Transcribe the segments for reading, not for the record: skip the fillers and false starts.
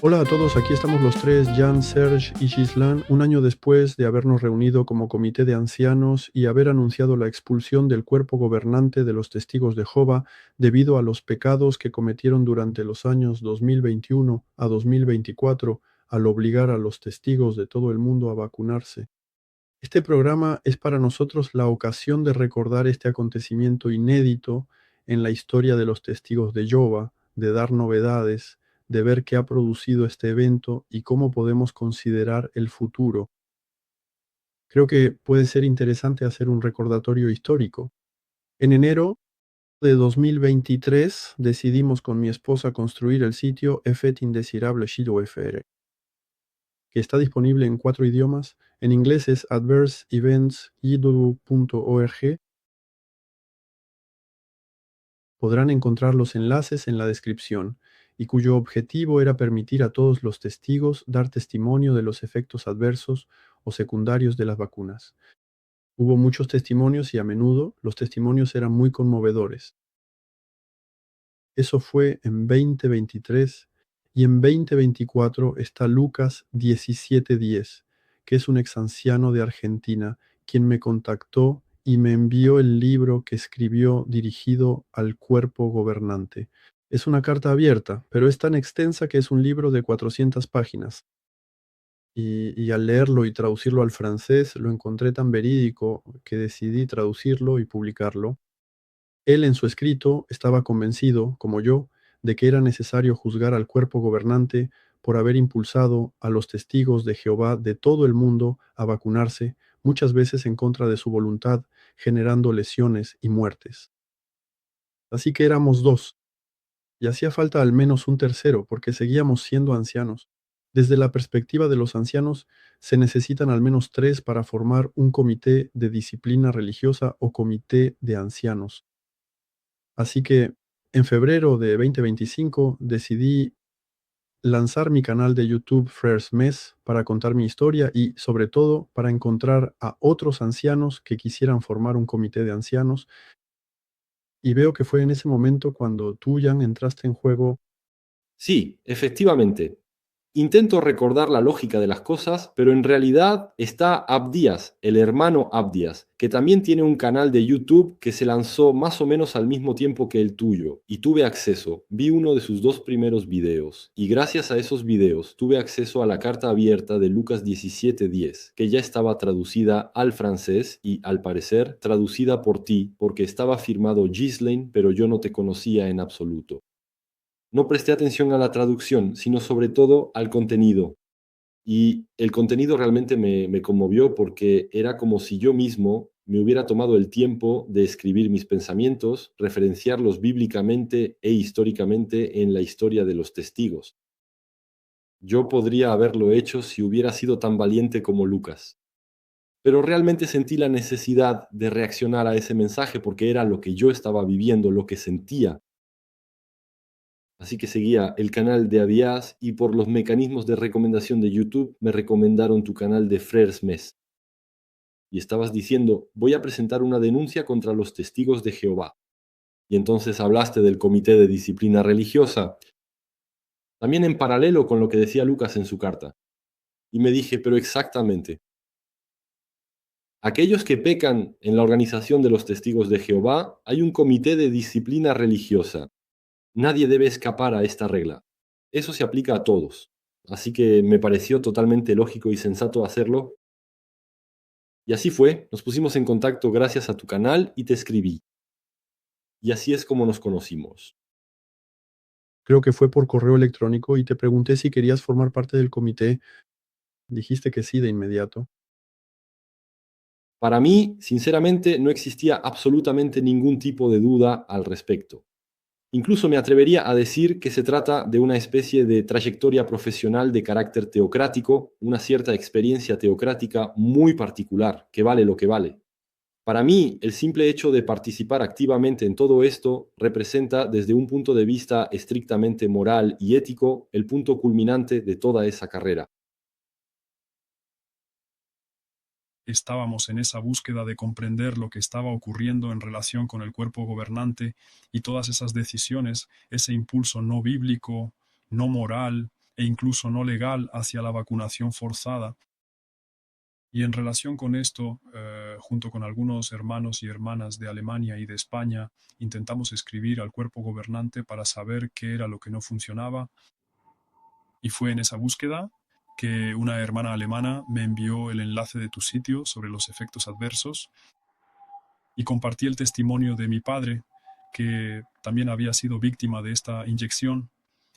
Hola a todos, aquí estamos los tres, Jan, Serge y Gislan, un año después de habernos reunido como comité de ancianos y haber anunciado la expulsión del cuerpo gobernante de los testigos de Jehová debido a los pecados que cometieron durante los años 2021 a 2024 al obligar a los testigos de todo el mundo a vacunarse. Este programa es para nosotros la ocasión de recordar este acontecimiento inédito en la historia de los testigos de Jehová, de dar novedades, de ver qué ha producido este evento y cómo podemos considerar el futuro. Creo que puede ser interesante hacer un recordatorio histórico. En enero de 2023 decidimos con mi esposa construir el sitio Efet Indesirable Shido FR, que está disponible en 4 idiomas. En inglés es adverseeventsyidodu.org. Podrán encontrar los enlaces en la descripción, y cuyo objetivo era permitir a todos los testigos dar testimonio de los efectos adversos o secundarios de las vacunas. Hubo muchos testimonios y a menudo los testimonios eran muy conmovedores. Eso fue en 2023 y en 2024 está Lucas 1710, que es un exanciano de Argentina, quien me contactó y me envió el libro que escribió dirigido al cuerpo gobernante. Es una carta abierta, pero es tan extensa que es un libro de 400 páginas. Y al leerlo y traducirlo al francés lo encontré tan verídico que decidí traducirlo y publicarlo. Él en su escrito estaba convencido, como yo, de que era necesario juzgar al cuerpo gobernante por haber impulsado a los testigos de Jehová de todo el mundo a vacunarse, muchas veces en contra de su voluntad, generando lesiones y muertes. Así que éramos dos, y hacía falta al menos un tercero, porque seguíamos siendo ancianos. Desde la perspectiva de los ancianos, se necesitan al menos tres para formar un comité de disciplina religiosa o comité de ancianos. Así que en febrero de 2025 decidí lanzar mi canal de YouTube First Mess para contar mi historia y, sobre todo, para encontrar a otros ancianos que quisieran formar un comité de ancianos. Y veo que fue en ese momento cuando tú, Jan, entraste en juego. Sí, efectivamente. Intento recordar la lógica de las cosas, pero en realidad está Abdías, el hermano Abdías, que también tiene un canal de YouTube que se lanzó más o menos al mismo tiempo que el tuyo, y tuve acceso, vi uno de sus dos primeros videos, y gracias a esos videos tuve acceso a la carta abierta de Lucas 17:10, que ya estaba traducida al francés y, al parecer, traducida por ti, porque estaba firmado Ghislaine, pero yo no te conocía en absoluto. No presté atención a la traducción, sino sobre todo al contenido. Y el contenido realmente me conmovió porque era como si yo mismo me hubiera tomado el tiempo de escribir mis pensamientos, referenciarlos bíblicamente e históricamente en la historia de los testigos. Yo podría haberlo hecho si hubiera sido tan valiente como Lucas. Pero realmente sentí la necesidad de reaccionar a ese mensaje porque era lo que yo estaba viviendo, lo que sentía. Así que seguía el canal de Abias y por los mecanismos de recomendación de YouTube me recomendaron tu canal de Frères Mes. Y estabas diciendo, voy a presentar una denuncia contra los testigos de Jehová. Y entonces hablaste del comité de disciplina religiosa, también en paralelo con lo que decía Lucas en su carta. Y me dije, pero exactamente, aquellos que pecan en la organización de los testigos de Jehová, hay un comité de disciplina religiosa. Nadie debe escapar a esta regla. Eso se aplica a todos. Así que me pareció totalmente lógico y sensato hacerlo. Y así fue, nos pusimos en contacto gracias a tu canal y te escribí. Y así es como nos conocimos. Creo que fue por correo electrónico y te pregunté si querías formar parte del comité. Dijiste que sí de inmediato. Para mí, sinceramente, no existía absolutamente ningún tipo de duda al respecto. Incluso me atrevería a decir que se trata de una especie de trayectoria profesional de carácter teocrático, una cierta experiencia teocrática muy particular, que vale lo que vale. Para mí, el simple hecho de participar activamente en todo esto representa, desde un punto de vista estrictamente moral y ético, el punto culminante de toda esa carrera. Estábamos en esa búsqueda de comprender lo que estaba ocurriendo en relación con el cuerpo gobernante y todas esas decisiones, ese impulso no bíblico, no moral, e incluso no legal hacia la vacunación forzada. Y en relación con esto, junto con algunos hermanos y hermanas de Alemania y de España, intentamos escribir al cuerpo gobernante para saber qué era lo que no funcionaba. Y fue en esa búsqueda que una hermana alemana me envió el enlace de tu sitio sobre los efectos adversos y compartí el testimonio de mi padre, que también había sido víctima de esta inyección,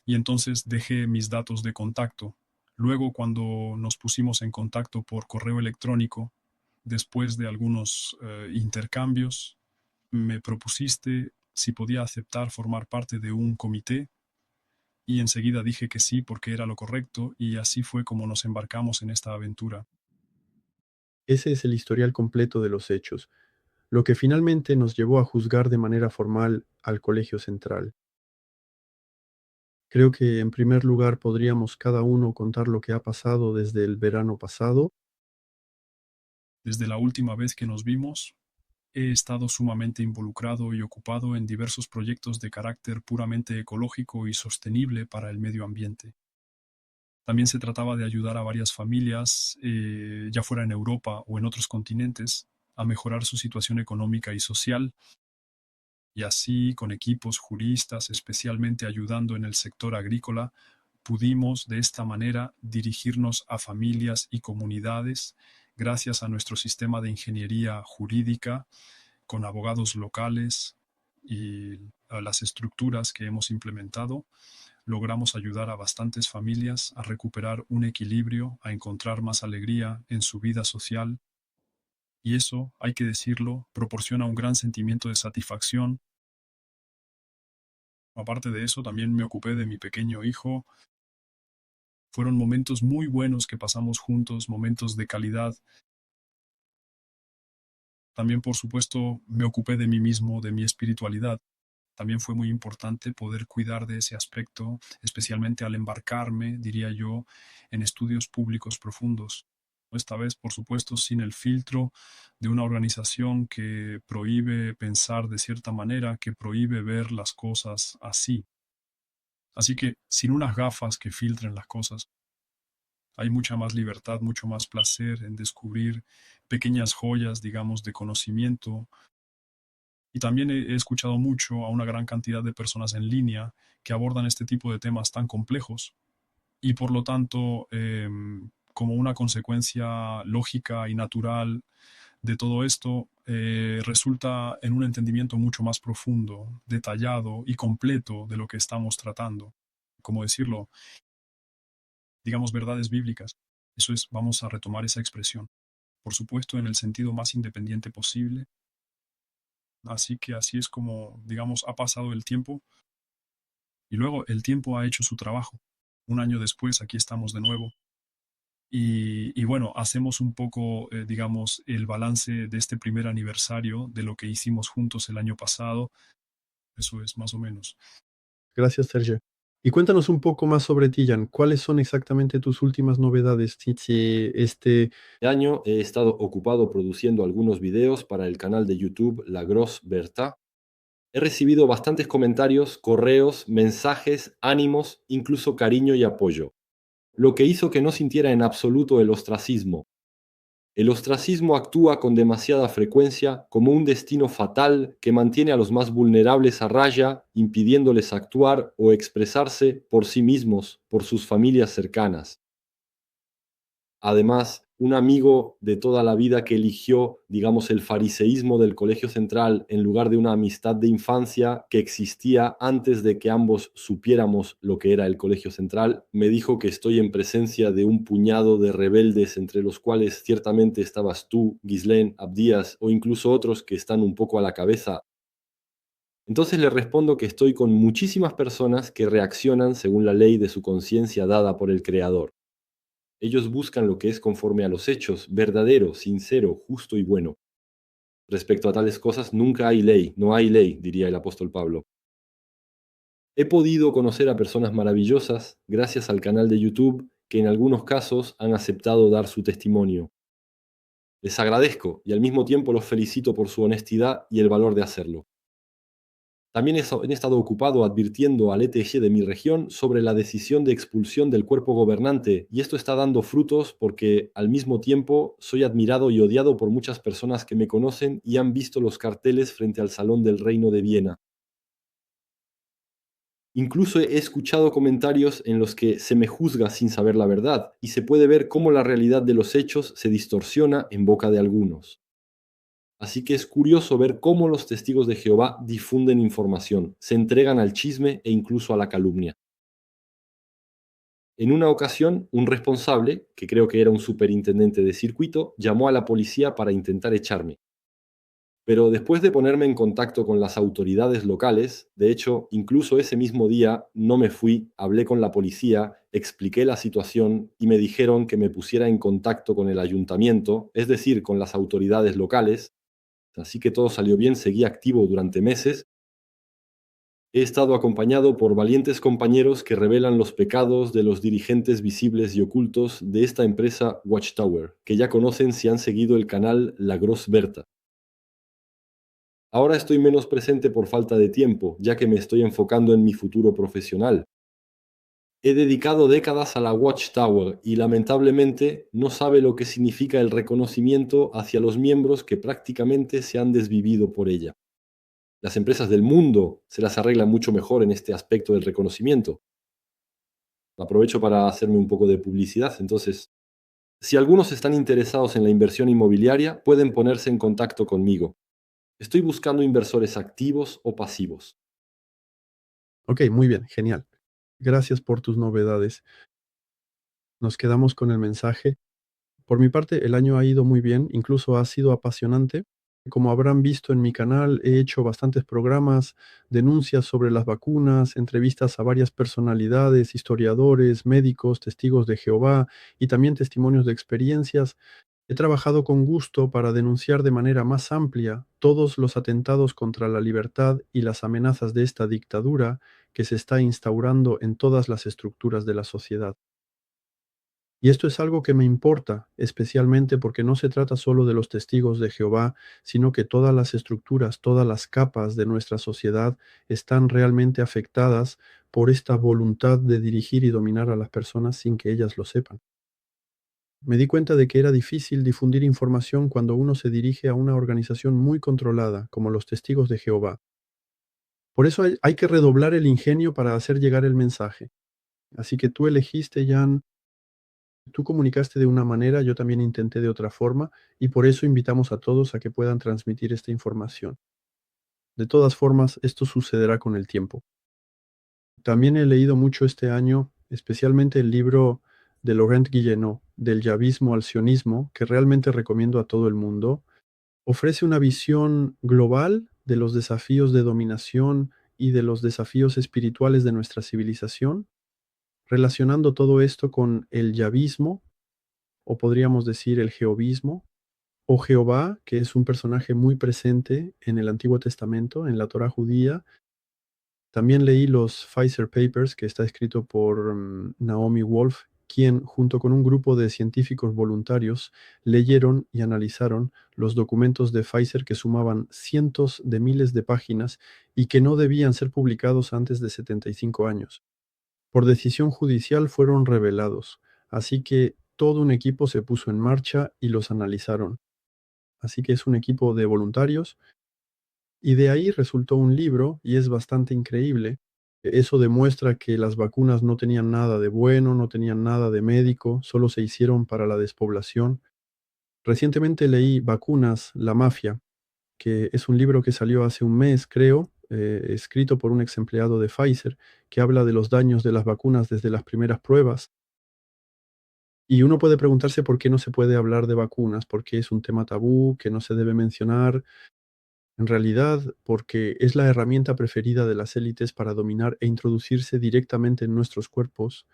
y entonces dejé mis datos de contacto. Luego, cuando nos pusimos en contacto por correo electrónico, después de algunos intercambios, me propusiste si podía aceptar formar parte de un comité y enseguida dije que sí porque era lo correcto y así fue como nos embarcamos en esta aventura. Ese es el historial completo de los hechos, lo que finalmente nos llevó a juzgar de manera formal al Colegio Central. Creo que en primer lugar podríamos cada uno contar lo que ha pasado desde el verano pasado. Desde la última vez que nos vimos, he estado sumamente involucrado y ocupado en diversos proyectos de carácter puramente ecológico y sostenible para el medio ambiente. También se trataba de ayudar a varias familias, ya fuera en Europa o en otros continentes, a mejorar su situación económica y social, y así, con equipos juristas especialmente ayudando en el sector agrícola, pudimos de esta manera dirigirnos a familias y comunidades gracias a nuestro sistema de ingeniería jurídica con abogados locales y a las estructuras que hemos implementado. Logramos ayudar a bastantes familias a recuperar un equilibrio, a encontrar más alegría en su vida social, y eso, hay que decirlo, proporciona un gran sentimiento de satisfacción. Aparte de eso, también me ocupé de mi pequeño hijo. Fueron momentos muy buenos que pasamos juntos, momentos de calidad. También, por supuesto, me ocupé de mí mismo, de mi espiritualidad. También fue muy importante poder cuidar de ese aspecto, especialmente al embarcarme, diría yo, en estudios públicos profundos. Esta vez, por supuesto, sin el filtro de una organización que prohíbe pensar de cierta manera, que prohíbe ver las cosas así. Así que sin unas gafas que filtren las cosas, hay mucha más libertad, mucho más placer en descubrir pequeñas joyas, digamos, de conocimiento. Y también he escuchado mucho a una gran cantidad de personas en línea que abordan este tipo de temas tan complejos y por lo tanto, como una consecuencia lógica y natural de todo esto, resulta en un entendimiento mucho más profundo, detallado y completo de lo que estamos tratando. Como decirlo, digamos, verdades bíblicas. Eso es, vamos a retomar esa expresión. Por supuesto, en el sentido más independiente posible. Así que así es como, digamos, ha pasado el tiempo y luego el tiempo ha hecho su trabajo. Un año después, aquí estamos de nuevo. Y bueno, hacemos un poco, digamos, el balance de este primer aniversario de lo que hicimos juntos el año pasado. Eso es más o menos. Gracias, Sergio. Y cuéntanos un poco más sobre ti, Jan. ¿Cuáles son exactamente tus últimas novedades? Este año he estado ocupado produciendo algunos videos para el canal de YouTube La Grosse Bertha. He recibido bastantes comentarios, correos, mensajes, ánimos, incluso cariño y apoyo, lo que hizo que no sintiera en absoluto el ostracismo. El ostracismo actúa con demasiada frecuencia como un destino fatal que mantiene a los más vulnerables a raya, impidiéndoles actuar o expresarse por sí mismos, por sus familias cercanas. Además, un amigo de toda la vida que eligió, digamos, el fariseísmo del Colegio Central en lugar de una amistad de infancia que existía antes de que ambos supiéramos lo que era el Colegio Central, me dijo que estoy en presencia de un puñado de rebeldes entre los cuales ciertamente estabas tú, Ghislaine, Abdías o incluso otros que están un poco a la cabeza. Entonces le respondo que estoy con muchísimas personas que reaccionan según la ley de su conciencia dada por el Creador. Ellos buscan lo que es conforme a los hechos, verdadero, sincero, justo y bueno. Respecto a tales cosas, nunca hay ley, no hay ley, diría el apóstol Pablo. He podido conocer a personas maravillosas gracias al canal de YouTube que en algunos casos han aceptado dar su testimonio. Les agradezco y al mismo tiempo los felicito por su honestidad y el valor de hacerlo. También he estado ocupado advirtiendo al ETG de mi región sobre la decisión de expulsión del cuerpo gobernante, y esto está dando frutos porque al mismo tiempo soy admirado y odiado por muchas personas que me conocen y han visto los carteles frente al Salón del Reino de Viena. Incluso he escuchado comentarios en los que se me juzga sin saber la verdad, y se puede ver cómo la realidad de los hechos se distorsiona en boca de algunos. Así que es curioso ver cómo los testigos de Jehová difunden información, se entregan al chisme e incluso a la calumnia. En una ocasión, un responsable, que creo que era un superintendente de circuito, llamó a la policía para intentar echarme. Pero después de ponerme en contacto con las autoridades locales, de hecho, incluso ese mismo día no me fui, hablé con la policía, expliqué la situación y me dijeron que me pusiera en contacto con el ayuntamiento, es decir, con las autoridades locales. Así que todo salió bien, seguí activo durante meses. He estado acompañado por valientes compañeros que revelan los pecados de los dirigentes visibles y ocultos de esta empresa Watchtower, que ya conocen si han seguido el canal La Grosse Berta. Ahora estoy menos presente por falta de tiempo, ya que me estoy enfocando en mi futuro profesional. He dedicado décadas a la Watchtower y lamentablemente no sabe lo que significa el reconocimiento hacia los miembros que prácticamente se han desvivido por ella. Las empresas del mundo se las arreglan mucho mejor en este aspecto del reconocimiento. Aprovecho para hacerme un poco de publicidad. Entonces, si algunos están interesados en la inversión inmobiliaria, pueden ponerse en contacto conmigo. Estoy buscando inversores activos o pasivos. Ok, muy bien, genial. Gracias por tus novedades. Nos quedamos con el mensaje. Por mi parte, el año ha ido muy bien, incluso ha sido apasionante. Como habrán visto en mi canal, he hecho bastantes programas, denuncias sobre las vacunas, entrevistas a varias personalidades, historiadores, médicos, testigos de Jehová y también testimonios de experiencias. He trabajado con gusto para denunciar de manera más amplia todos los atentados contra la libertad y las amenazas de esta dictadura que se está instaurando en todas las estructuras de la sociedad. Y esto es algo que me importa, especialmente porque no se trata solo de los testigos de Jehová, sino que todas las estructuras, todas las capas de nuestra sociedad están realmente afectadas por esta voluntad de dirigir y dominar a las personas sin que ellas lo sepan. Me di cuenta de que era difícil difundir información cuando uno se dirige a una organización muy controlada, como los testigos de Jehová. Por eso hay que redoblar el ingenio para hacer llegar el mensaje. Así que tú elegiste, Jan. Tú comunicaste de una manera, yo también intenté de otra forma, y por eso invitamos a todos a que puedan transmitir esta información. De todas formas, esto sucederá con el tiempo. También he leído mucho este año, especialmente el libro de Laurent Guilleneau, Del Yavismo al Sionismo, que realmente recomiendo a todo el mundo. Ofrece una visión global de los desafíos de dominación y de los desafíos espirituales de nuestra civilización, relacionando todo esto con el yavismo, o podríamos decir el jehovismo, o Jehová, que es un personaje muy presente en el Antiguo Testamento, en la Torá judía. También leí los Pfizer Papers, que está escrito por Naomi Wolf, quien, junto con un grupo de científicos voluntarios, leyeron y analizaron los documentos de Pfizer que sumaban cientos de miles de páginas y que no debían ser publicados antes de 75 años. Por decisión judicial fueron revelados, así que todo un equipo se puso en marcha y los analizaron. Así que es un equipo de voluntarios y de ahí resultó un libro y es bastante increíble. Eso demuestra que las vacunas no tenían nada de bueno, no tenían nada de médico, solo se hicieron para la despoblación. Recientemente leí Vacunas, la mafia, que es un libro que salió hace un mes, creo, escrito por un ex empleado de Pfizer, que habla de los daños de las vacunas desde las primeras pruebas. Y uno puede preguntarse por qué no se puede hablar de vacunas, por qué es un tema tabú, que no se debe mencionar. En realidad, porque es la herramienta preferida de las élites para dominar e introducirse directamente en nuestros cuerpos,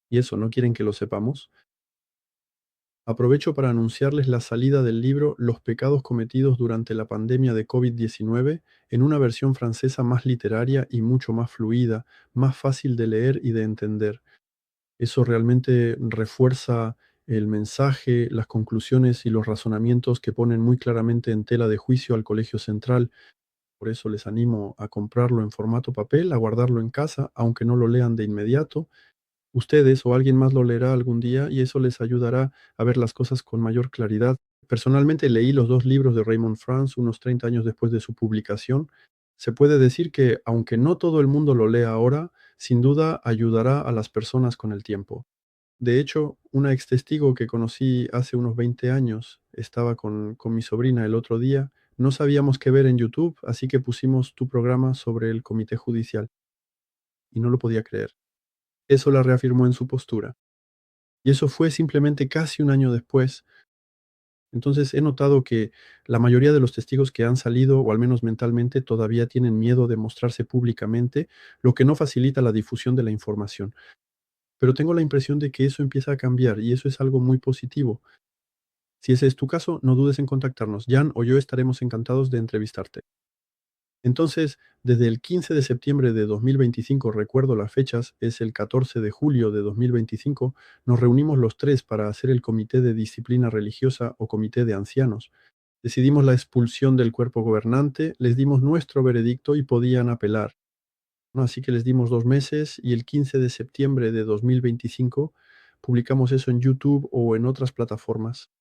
y eso no quieren que lo sepamos. Aprovecho para anunciarles la salida del libro Los pecados cometidos durante la pandemia de COVID-19 en una versión francesa más literaria y mucho más fluida, más fácil de leer y de entender. Eso realmente refuerza el mensaje, las conclusiones y los razonamientos que ponen muy claramente en tela de juicio al Colegio Central. Por eso les animo a comprarlo en formato papel, a guardarlo en casa, aunque no lo lean de inmediato. Ustedes o alguien más lo leerá algún día y eso les ayudará a ver las cosas con mayor claridad. Personalmente leí los 2 libros de Raymond France unos 30 años después de su publicación. Se puede decir que, aunque no todo el mundo lo lea ahora, sin duda ayudará a las personas con el tiempo. De hecho, una ex testigo que conocí hace unos 20 años estaba con mi sobrina el otro día. No sabíamos qué ver en YouTube, así que pusimos tu programa sobre el comité judicial y no lo podía creer. Eso la reafirmó en su postura. Y eso fue simplemente casi un año después. Entonces he notado que la mayoría de los testigos que han salido, o al menos mentalmente, todavía tienen miedo de mostrarse públicamente, lo que no facilita la difusión de la información. Pero tengo la impresión de que eso empieza a cambiar y eso es algo muy positivo. Si ese es tu caso, no dudes en contactarnos. Jan o yo estaremos encantados de entrevistarte. Entonces, desde el 15 de septiembre de 2025, recuerdo las fechas, es el 14 de julio de 2025, nos reunimos los tres para hacer el Comité de Disciplina Religiosa o Comité de Ancianos. Decidimos la expulsión del cuerpo gobernante, les dimos nuestro veredicto y podían apelar, ¿no? Así que les dimos 2 meses y el 15 de septiembre de 2025 publicamos eso en YouTube o en otras plataformas.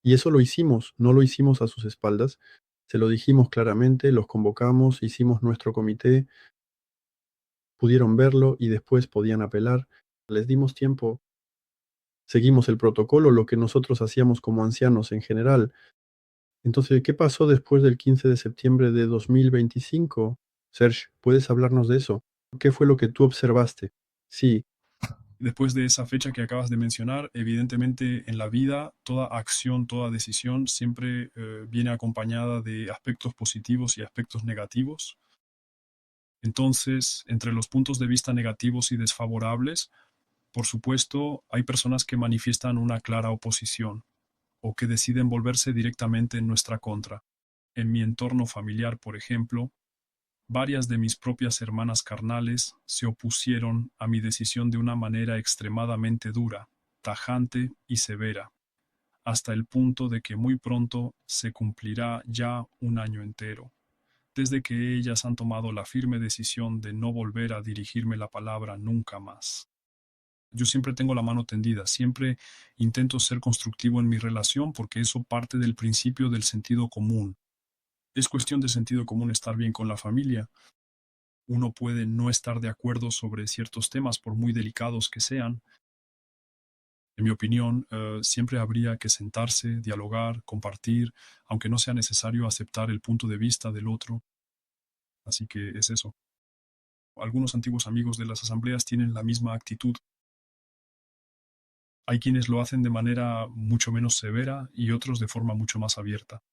Y eso lo hicimos, no lo hicimos a sus espaldas, se lo dijimos claramente, los convocamos, hicimos nuestro comité, pudieron verlo y después podían apelar. Les dimos tiempo, seguimos el protocolo, lo que nosotros hacíamos como ancianos en general. Entonces, ¿qué pasó después del 15 de septiembre de 2025? Serge, ¿puedes hablarnos de eso? ¿Qué fue lo que tú observaste? Sí, Después de esa fecha que acabas de mencionar, evidentemente en la vida toda acción, toda decisión siempre viene acompañada de aspectos positivos y aspectos negativos. Entonces, entre los puntos de vista negativos y desfavorables, por supuesto, hay personas que manifiestan una clara oposición o que deciden volverse directamente en nuestra contra. En mi entorno familiar, por ejemplo, varias de mis propias hermanas carnales se opusieron a mi decisión de una manera extremadamente dura, tajante y severa, hasta el punto de que muy pronto se cumplirá ya un año entero, desde que ellas han tomado la firme decisión de no volver a dirigirme la palabra nunca más. Yo siempre tengo la mano tendida, siempre intento ser constructivo en mi relación porque eso parte del principio del sentido común. Es cuestión de sentido común estar bien con la familia. Uno puede no estar de acuerdo sobre ciertos temas, por muy delicados que sean. En mi opinión, siempre habría que sentarse, dialogar, compartir, aunque no sea necesario aceptar el punto de vista del otro. Así que es eso. Algunos antiguos amigos de las asambleas tienen la misma actitud. Hay quienes lo hacen de manera mucho menos severa y otros de forma mucho más abierta.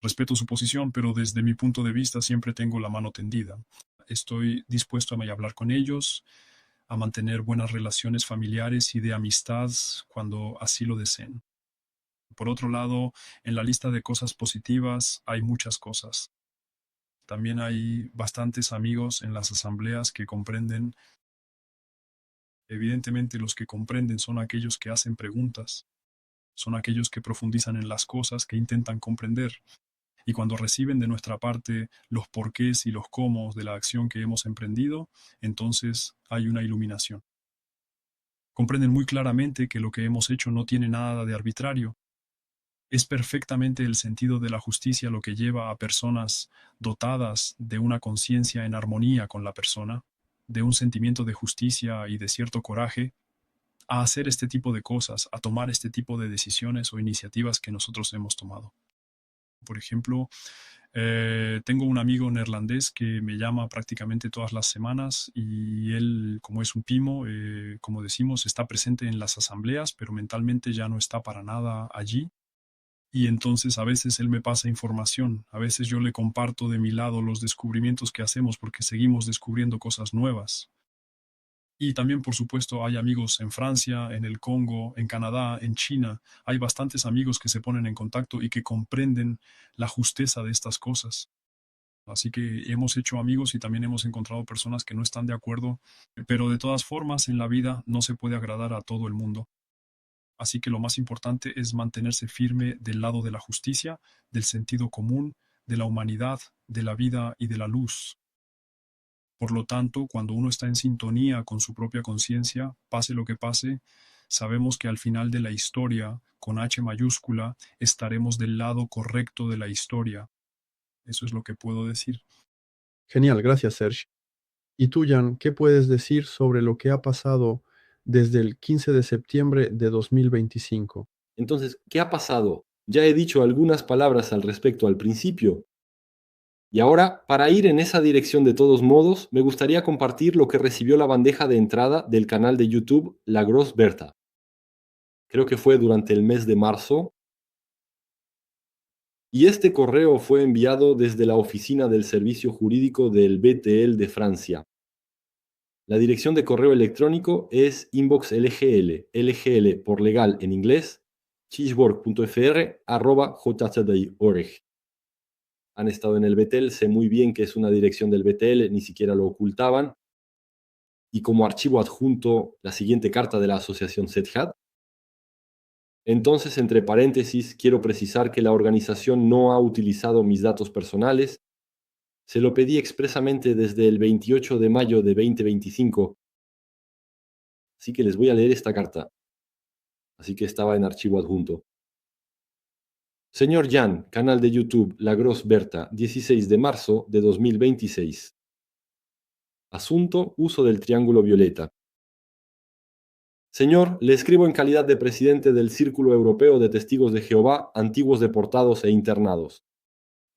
Respeto su posición, pero desde mi punto de vista siempre tengo la mano tendida. Estoy dispuesto a hablar con ellos, a mantener buenas relaciones familiares y de amistad cuando así lo deseen. Por otro lado, en la lista de cosas positivas hay muchas cosas. También hay bastantes amigos en las asambleas que comprenden. Evidentemente, los que comprenden son aquellos que hacen preguntas, son aquellos que profundizan en las cosas, que intentan comprender. Y cuando reciben de nuestra parte los porqués y los cómo de la acción que hemos emprendido, entonces hay una iluminación. Comprenden muy claramente que lo que hemos hecho no tiene nada de arbitrario. Es perfectamente el sentido de la justicia lo que lleva a personas dotadas de una conciencia en armonía con la persona, de un sentimiento de justicia y de cierto coraje, a hacer este tipo de cosas, a tomar este tipo de decisiones o iniciativas que nosotros hemos tomado. Por ejemplo, tengo un amigo neerlandés que me llama prácticamente todas las semanas y él, como es un pimo, como decimos, está presente en las asambleas, pero mentalmente ya no está para nada allí. Y entonces a veces él me pasa información, a veces yo le comparto de mi lado los descubrimientos que hacemos porque seguimos descubriendo cosas nuevas. Y también, por supuesto, hay amigos en Francia, en el Congo, en Canadá, en China. Hay bastantes amigos que se ponen en contacto y que comprenden la justeza de estas cosas. Así que hemos hecho amigos y también hemos encontrado personas que no están de acuerdo, pero de todas formas en la vida no se puede agradar a todo el mundo. Así que lo más importante es mantenerse firme del lado de la justicia, del sentido común, de la humanidad, de la vida y de la luz. Por lo tanto, cuando uno está en sintonía con su propia conciencia, pase lo que pase, sabemos que al final de la historia, con H mayúscula, estaremos del lado correcto de la historia. Eso es lo que puedo decir. Genial, gracias, Serge. Y tú, Jan, ¿qué puedes decir sobre lo que ha pasado desde el 15 de septiembre de 2025? Entonces, ¿qué ha pasado? Ya he dicho algunas palabras al respecto al principio. Y ahora, para ir en esa dirección de todos modos, me gustaría compartir lo que recibió la bandeja de entrada del canal de YouTube La Grosse Bertha. Creo que fue durante el mes de marzo. Y este correo fue enviado desde la oficina del servicio jurídico del BTL de Francia. La dirección de correo electrónico es inboxlgl por legal en inglés, chishborg.fr@jtdi.org. Han estado en el BTL, sé muy bien que es una dirección del BTL, ni siquiera lo ocultaban. Y como archivo adjunto la siguiente carta de la asociación SETHAD. Entonces, entre paréntesis, quiero precisar que la organización no ha utilizado mis datos personales. Se lo pedí expresamente desde el 28 de mayo de 2025. Así que les voy a leer esta carta. Así que estaba en archivo adjunto. Señor Jan, canal de YouTube La Grosse Bertha, 16 de marzo de 2026. Asunto: uso del triángulo violeta. Señor, le escribo en calidad de presidente del Círculo Europeo de Testigos de Jehová, antiguos deportados e internados.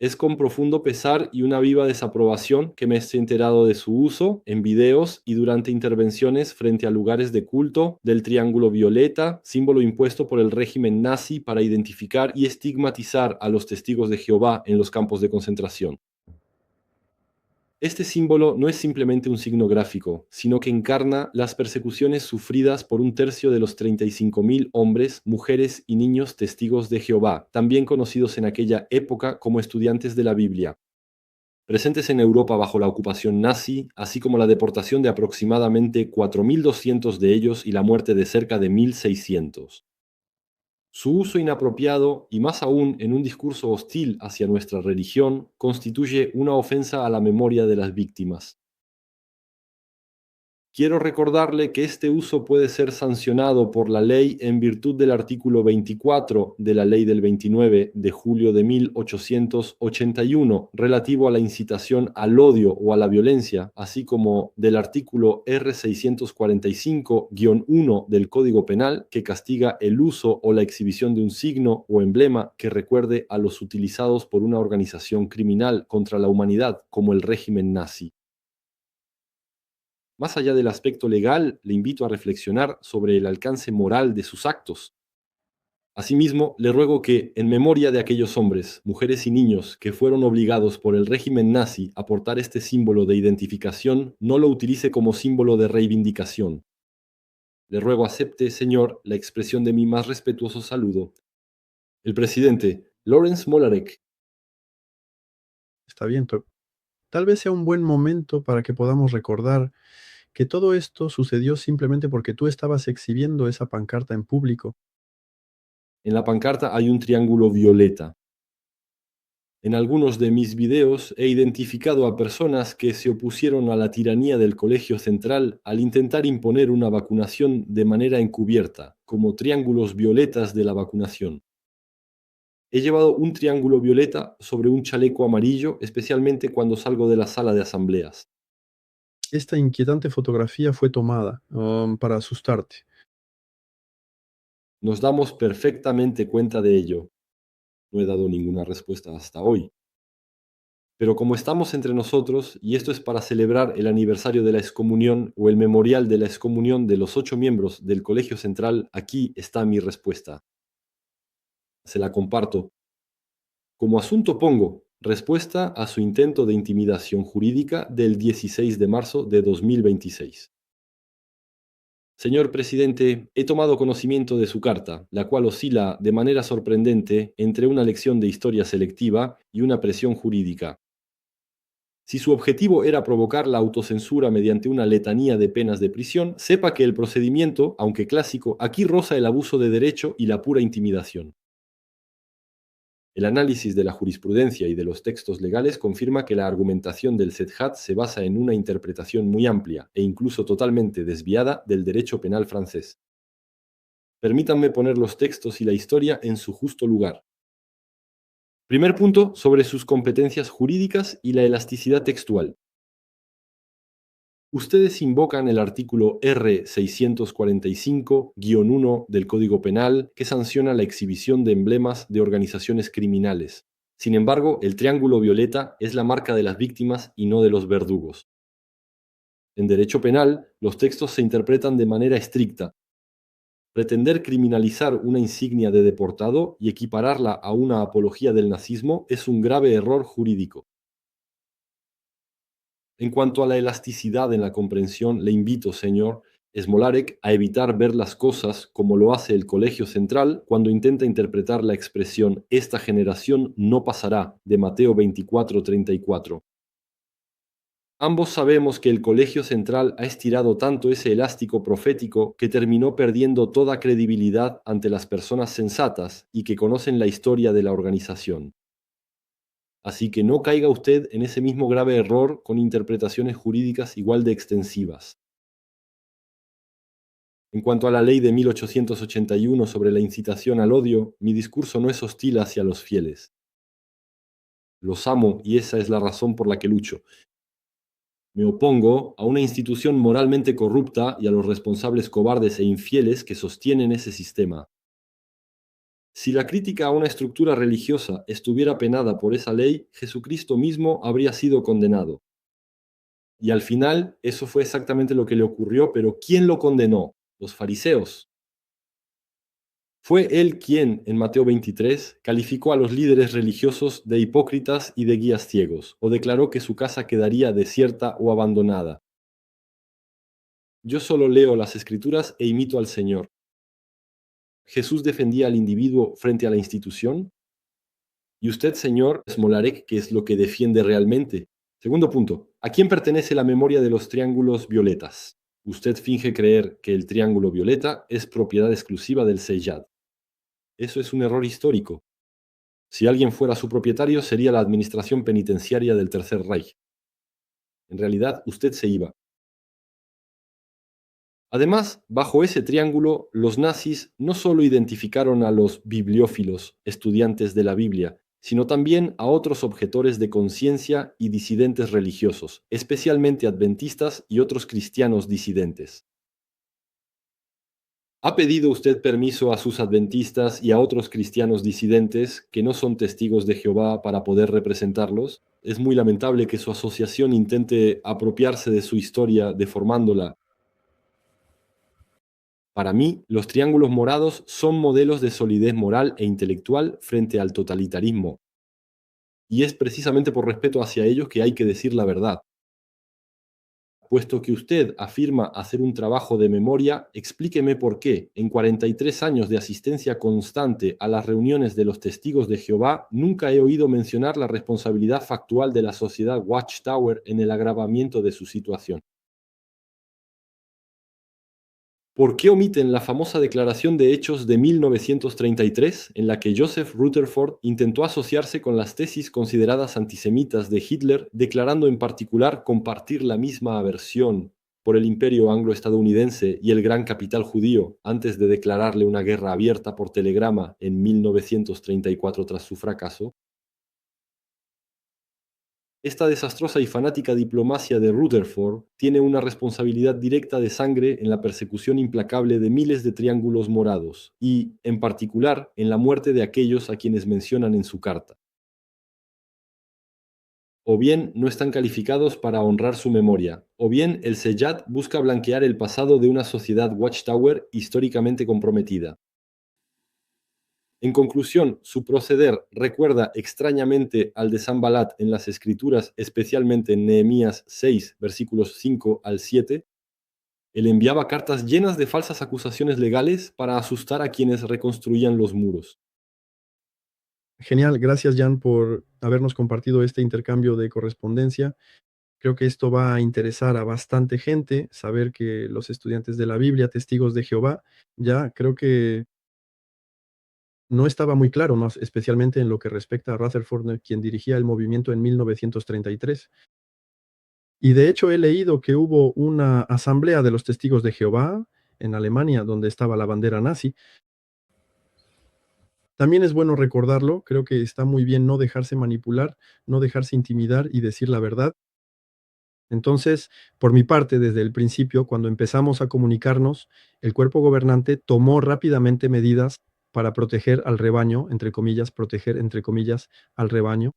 Es con profundo pesar y una viva desaprobación que me estoy enterado de su uso en videos y durante intervenciones frente a lugares de culto del triángulo violeta, símbolo impuesto por el régimen nazi para identificar y estigmatizar a los testigos de Jehová en los campos de concentración. Este símbolo no es simplemente un signo gráfico, sino que encarna las persecuciones sufridas por un tercio de los 35.000 hombres, mujeres y niños testigos de Jehová, también conocidos en aquella época como estudiantes de la Biblia, presentes en Europa bajo la ocupación nazi, así como la deportación de aproximadamente 4.200 de ellos y la muerte de cerca de 1.600. Su uso inapropiado, y más aún en un discurso hostil hacia nuestra religión, constituye una ofensa a la memoria de las víctimas. Quiero recordarle que este uso puede ser sancionado por la ley en virtud del artículo 24 de la ley del 29 de julio de 1881 relativo a la incitación al odio o a la violencia, así como del artículo R645-1 del Código Penal que castiga el uso o la exhibición de un signo o emblema que recuerde a los utilizados por una organización criminal contra la humanidad como el régimen nazi. Más allá del aspecto legal, le invito a reflexionar sobre el alcance moral de sus actos. Asimismo, le ruego que, en memoria de aquellos hombres, mujeres y niños que fueron obligados por el régimen nazi a portar este símbolo de identificación, no lo utilice como símbolo de reivindicación. Le ruego acepte, señor, la expresión de mi más respetuoso saludo. El presidente, Lawrence Molarek. Está bien, tal vez sea un buen momento para que podamos recordar que todo esto sucedió simplemente porque tú estabas exhibiendo esa pancarta en público. En la pancarta hay un triángulo violeta. En algunos de mis videos he identificado a personas que se opusieron a la tiranía del Colegio Central al intentar imponer una vacunación de manera encubierta, como triángulos violetas de la vacunación. He llevado un triángulo violeta sobre un chaleco amarillo, especialmente cuando salgo de la sala de asambleas. Esta inquietante fotografía fue tomada para asustarte. Nos damos perfectamente cuenta de ello. No he dado ninguna respuesta hasta hoy. Pero como estamos entre nosotros, y esto es para celebrar el aniversario de la excomunión o el memorial de la excomunión de los 8 miembros del Colegio Central, aquí está mi respuesta. Se la comparto. Como asunto pongo, respuesta a su intento de intimidación jurídica del 16 de marzo de 2026. Señor presidente, he tomado conocimiento de su carta, la cual oscila de manera sorprendente entre una lección de historia selectiva y una presión jurídica. Si su objetivo era provocar la autocensura mediante una letanía de penas de prisión, sepa que el procedimiento, aunque clásico, aquí roza el abuso de derecho y la pura intimidación. El análisis de la jurisprudencia y de los textos legales confirma que la argumentación del Sedjat se basa en una interpretación muy amplia e incluso totalmente desviada del derecho penal francés. Permítanme poner los textos y la historia en su justo lugar. Primer punto, sobre sus competencias jurídicas y la elasticidad textual. Ustedes invocan el artículo R 645-1 del Código Penal que sanciona la exhibición de emblemas de organizaciones criminales. Sin embargo, el triángulo violeta es la marca de las víctimas y no de los verdugos. En derecho penal, los textos se interpretan de manera estricta. Pretender criminalizar una insignia de deportado y equipararla a una apología del nazismo es un grave error jurídico. En cuanto a la elasticidad en la comprensión, le invito, señor Smolarek, a evitar ver las cosas como lo hace el Colegio Central cuando intenta interpretar la expresión «esta generación no pasará» de Mateo 24:34. Ambos sabemos que el Colegio Central ha estirado tanto ese elástico profético que terminó perdiendo toda credibilidad ante las personas sensatas y que conocen la historia de la organización. Así que no caiga usted en ese mismo grave error con interpretaciones jurídicas igual de extensivas. En cuanto a la ley de 1881 sobre la incitación al odio, mi discurso no es hostil hacia los fieles. Los amo y esa es la razón por la que lucho. Me opongo a una institución moralmente corrupta y a los responsables cobardes e infieles que sostienen ese sistema. Si la crítica a una estructura religiosa estuviera penada por esa ley, Jesucristo mismo habría sido condenado. Y al final, eso fue exactamente lo que le ocurrió, pero ¿quién lo condenó? Los fariseos. Fue él quien, en Mateo 23, calificó a los líderes religiosos de hipócritas y de guías ciegos, o declaró que su casa quedaría desierta o abandonada. Yo solo leo las Escrituras e imito al Señor. ¿Jesús defendía al individuo frente a la institución? ¿Y usted, señor Smolarek, qué es lo que defiende realmente? Segundo punto, ¿a quién pertenece la memoria de los triángulos violetas? Usted finge creer que el triángulo violeta es propiedad exclusiva del Seyhat. Eso es un error histórico. Si alguien fuera su propietario, sería la administración penitenciaria del Tercer Reich. En realidad, usted se iba. Además, bajo ese triángulo, los nazis no solo identificaron a los bibliófilos, estudiantes de la Biblia, sino también a otros objetores de conciencia y disidentes religiosos, especialmente adventistas y otros cristianos disidentes. ¿Ha pedido usted permiso a sus adventistas y a otros cristianos disidentes que no son testigos de Jehová para poder representarlos? Es muy lamentable que su asociación intente apropiarse de su historia deformándola. Para mí, los triángulos morados son modelos de solidez moral e intelectual frente al totalitarismo. Y es precisamente por respeto hacia ellos que hay que decir la verdad. Puesto que usted afirma hacer un trabajo de memoria, explíqueme por qué, en 43 años de asistencia constante a las reuniones de los testigos de Jehová, nunca he oído mencionar la responsabilidad factual de la sociedad Watchtower en el agravamiento de su situación. ¿Por qué omiten la famosa Declaración de Hechos de 1933, en la que Joseph Rutherford intentó asociarse con las tesis consideradas antisemitas de Hitler, declarando en particular compartir la misma aversión por el imperio anglo-estadounidense y el gran capital judío, antes de declararle una guerra abierta por telegrama en 1934 tras su fracaso? Esta desastrosa y fanática diplomacia de Rutherford tiene una responsabilidad directa de sangre en la persecución implacable de miles de triángulos morados y, en particular, en la muerte de aquellos a quienes mencionan en su carta. O bien no están calificados para honrar su memoria, o bien el Seyhat busca blanquear el pasado de una sociedad Watchtower históricamente comprometida. En conclusión, su proceder recuerda extrañamente al de Sanballat en las Escrituras, especialmente en Nehemías 6, versículos 5 al 7. Él enviaba cartas llenas de falsas acusaciones legales para asustar a quienes reconstruían los muros. Genial, gracias Jan por habernos compartido este intercambio de correspondencia. Creo que esto va a interesar a bastante gente, saber que los estudiantes de la Biblia, testigos de Jehová, ya creo que no estaba muy claro, ¿no? Especialmente en lo que respecta a Rutherford, quien dirigía el movimiento en 1933. Y de hecho he leído que hubo una asamblea de los testigos de Jehová en Alemania, donde estaba la bandera nazi. También es bueno recordarlo, creo que está muy bien no dejarse manipular, no dejarse intimidar y decir la verdad. Entonces, por mi parte, desde el principio, cuando empezamos a comunicarnos, el cuerpo gobernante tomó rápidamente medidas para proteger al rebaño, entre comillas, proteger, entre comillas, al rebaño.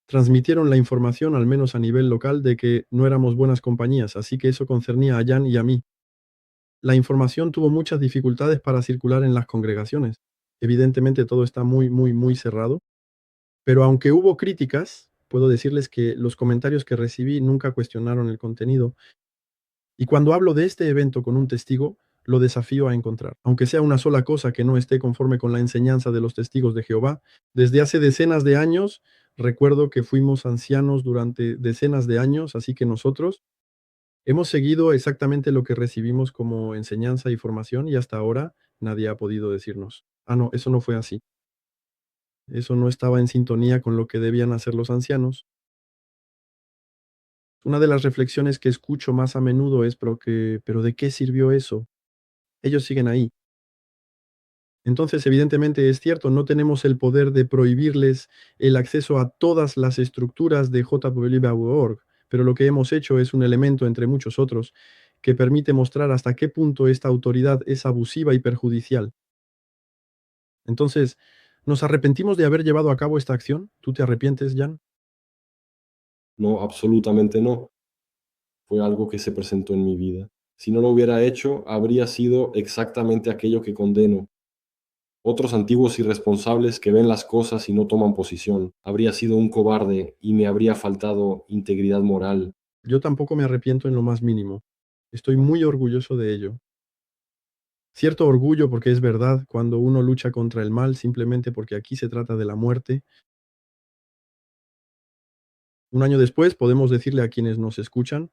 Transmitieron la información, al menos a nivel local, de que no éramos buenas compañías, así que eso concernía a Jan y a mí. La información tuvo muchas dificultades para circular en las congregaciones. Evidentemente todo está muy, muy, muy cerrado, pero aunque hubo críticas, puedo decirles que los comentarios que recibí nunca cuestionaron el contenido. Y cuando hablo de este evento con un testigo, lo desafío a encontrar, aunque sea una sola cosa que no esté conforme con la enseñanza de los testigos de Jehová. Desde hace decenas de años, recuerdo que fuimos ancianos durante decenas de años, así que nosotros hemos seguido exactamente lo que recibimos como enseñanza y formación y hasta ahora nadie ha podido decirnos, ah, no, eso no fue así. Eso no estaba en sintonía con lo que debían hacer los ancianos. Una de las reflexiones que escucho más a menudo es, pero ¿de qué sirvió eso? Ellos siguen ahí. Entonces, evidentemente es cierto, no tenemos el poder de prohibirles el acceso a todas las estructuras de jpblibre.org, pero lo que hemos hecho es un elemento entre muchos otros que permite mostrar hasta qué punto esta autoridad es abusiva y perjudicial. Entonces, ¿nos arrepentimos de haber llevado a cabo esta acción? ¿Tú te arrepientes, Jan? No, absolutamente no. Fue algo que se presentó en mi vida. Si no lo hubiera hecho, habría sido exactamente aquello que condeno. Otros antiguos irresponsables que ven las cosas y no toman posición. Habría sido un cobarde y me habría faltado integridad moral. Yo tampoco me arrepiento en lo más mínimo. Estoy muy orgulloso de ello. Cierto orgullo porque es verdad, cuando uno lucha contra el mal simplemente porque aquí se trata de la muerte. Un año después podemos decirle a quienes nos escuchan,